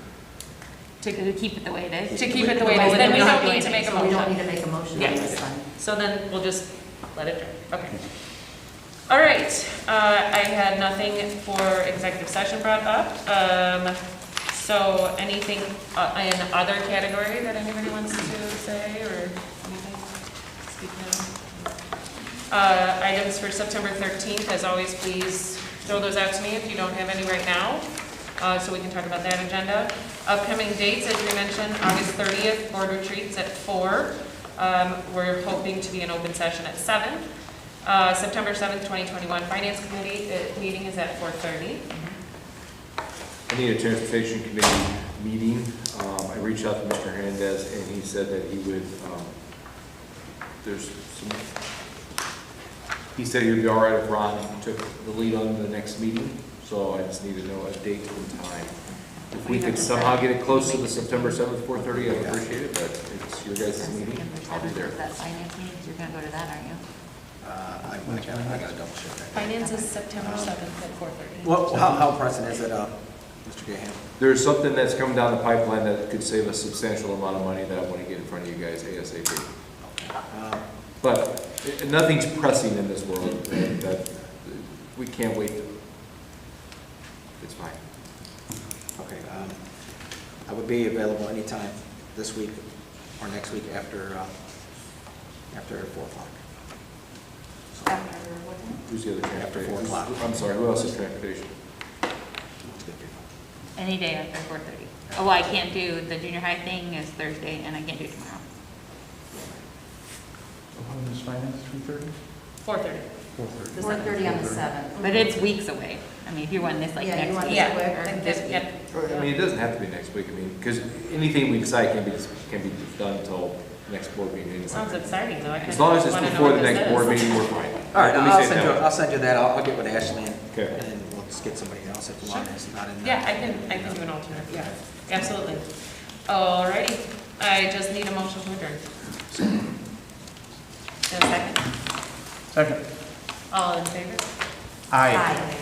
To keep it the way it is.
to keep it the way it is, then we don't need to make a
So we don't need
motion.
to make a motion on
Yes.
this time.
So then we'll just let it drip. Okay. All right, I had nothing for executive session brought up. So anything in other category that anybody wants to say or anything? Speak now. Items for September 13th, as always, please throw those out to me if you don't have any right now, so we can talk about that agenda. Upcoming dates, as we mentioned, August 30th, board retreats at 4. We're hoping to be an open session at 7. September 7th, 2021, Finance Committee meeting is at 4:30.
I need a transportation committee meeting. I reached out to Mr. Hernandez, and he said that he would, he said he would be all right if Ron took the lead on the next meeting, so I just need to know a date and time. If we could somehow get it close to the September 7th, 4:30, I'd appreciate it, but it's your guys' meeting, I'll be there.
That finance meeting, you're gonna go to that, aren't you?
I gotta double check that.
Finance is September 7th at 4:30.
Well, how pressing is it, Mr. Gahan?
There's something that's coming down the pipeline that could save a substantial amount of money that I want to get in front of you guys ASAP. But nothing's pressing in this world that we can't wait. It's fine.
Okay, I would be available anytime this week or next week after 4 o'clock.
After what time?
Who's the other
After
transportation?
4 o'clock.
I'm sorry, who else is transportation?
Any day after 4:30. Oh, I can't do, the junior high thing is Thursday, and I can't do tomorrow.
When is finance, 3:30?
4:30.
4:30.
4:30 on the 7th.
But it's weeks away. I mean, if you want this like
Yeah, you
next
want
week.
this quick.
or this week.
I mean, it doesn't have to be next week, I mean, because anything we decide can be done until next board meeting. anyway.
Sounds exciting, though.
As long as it's before the next board meeting, we're fine.
All right,
Let me
I'll
say it that way.
send you that. I'll get with Ashley and
Okay.
then we'll just get somebody else if you want. It's not in there.
Yeah, I can do an alternate, yeah, absolutely. Alrighty, I just need a motion to adjourn. Is there a second?
Second.
All in favor?
Aye.
Aye.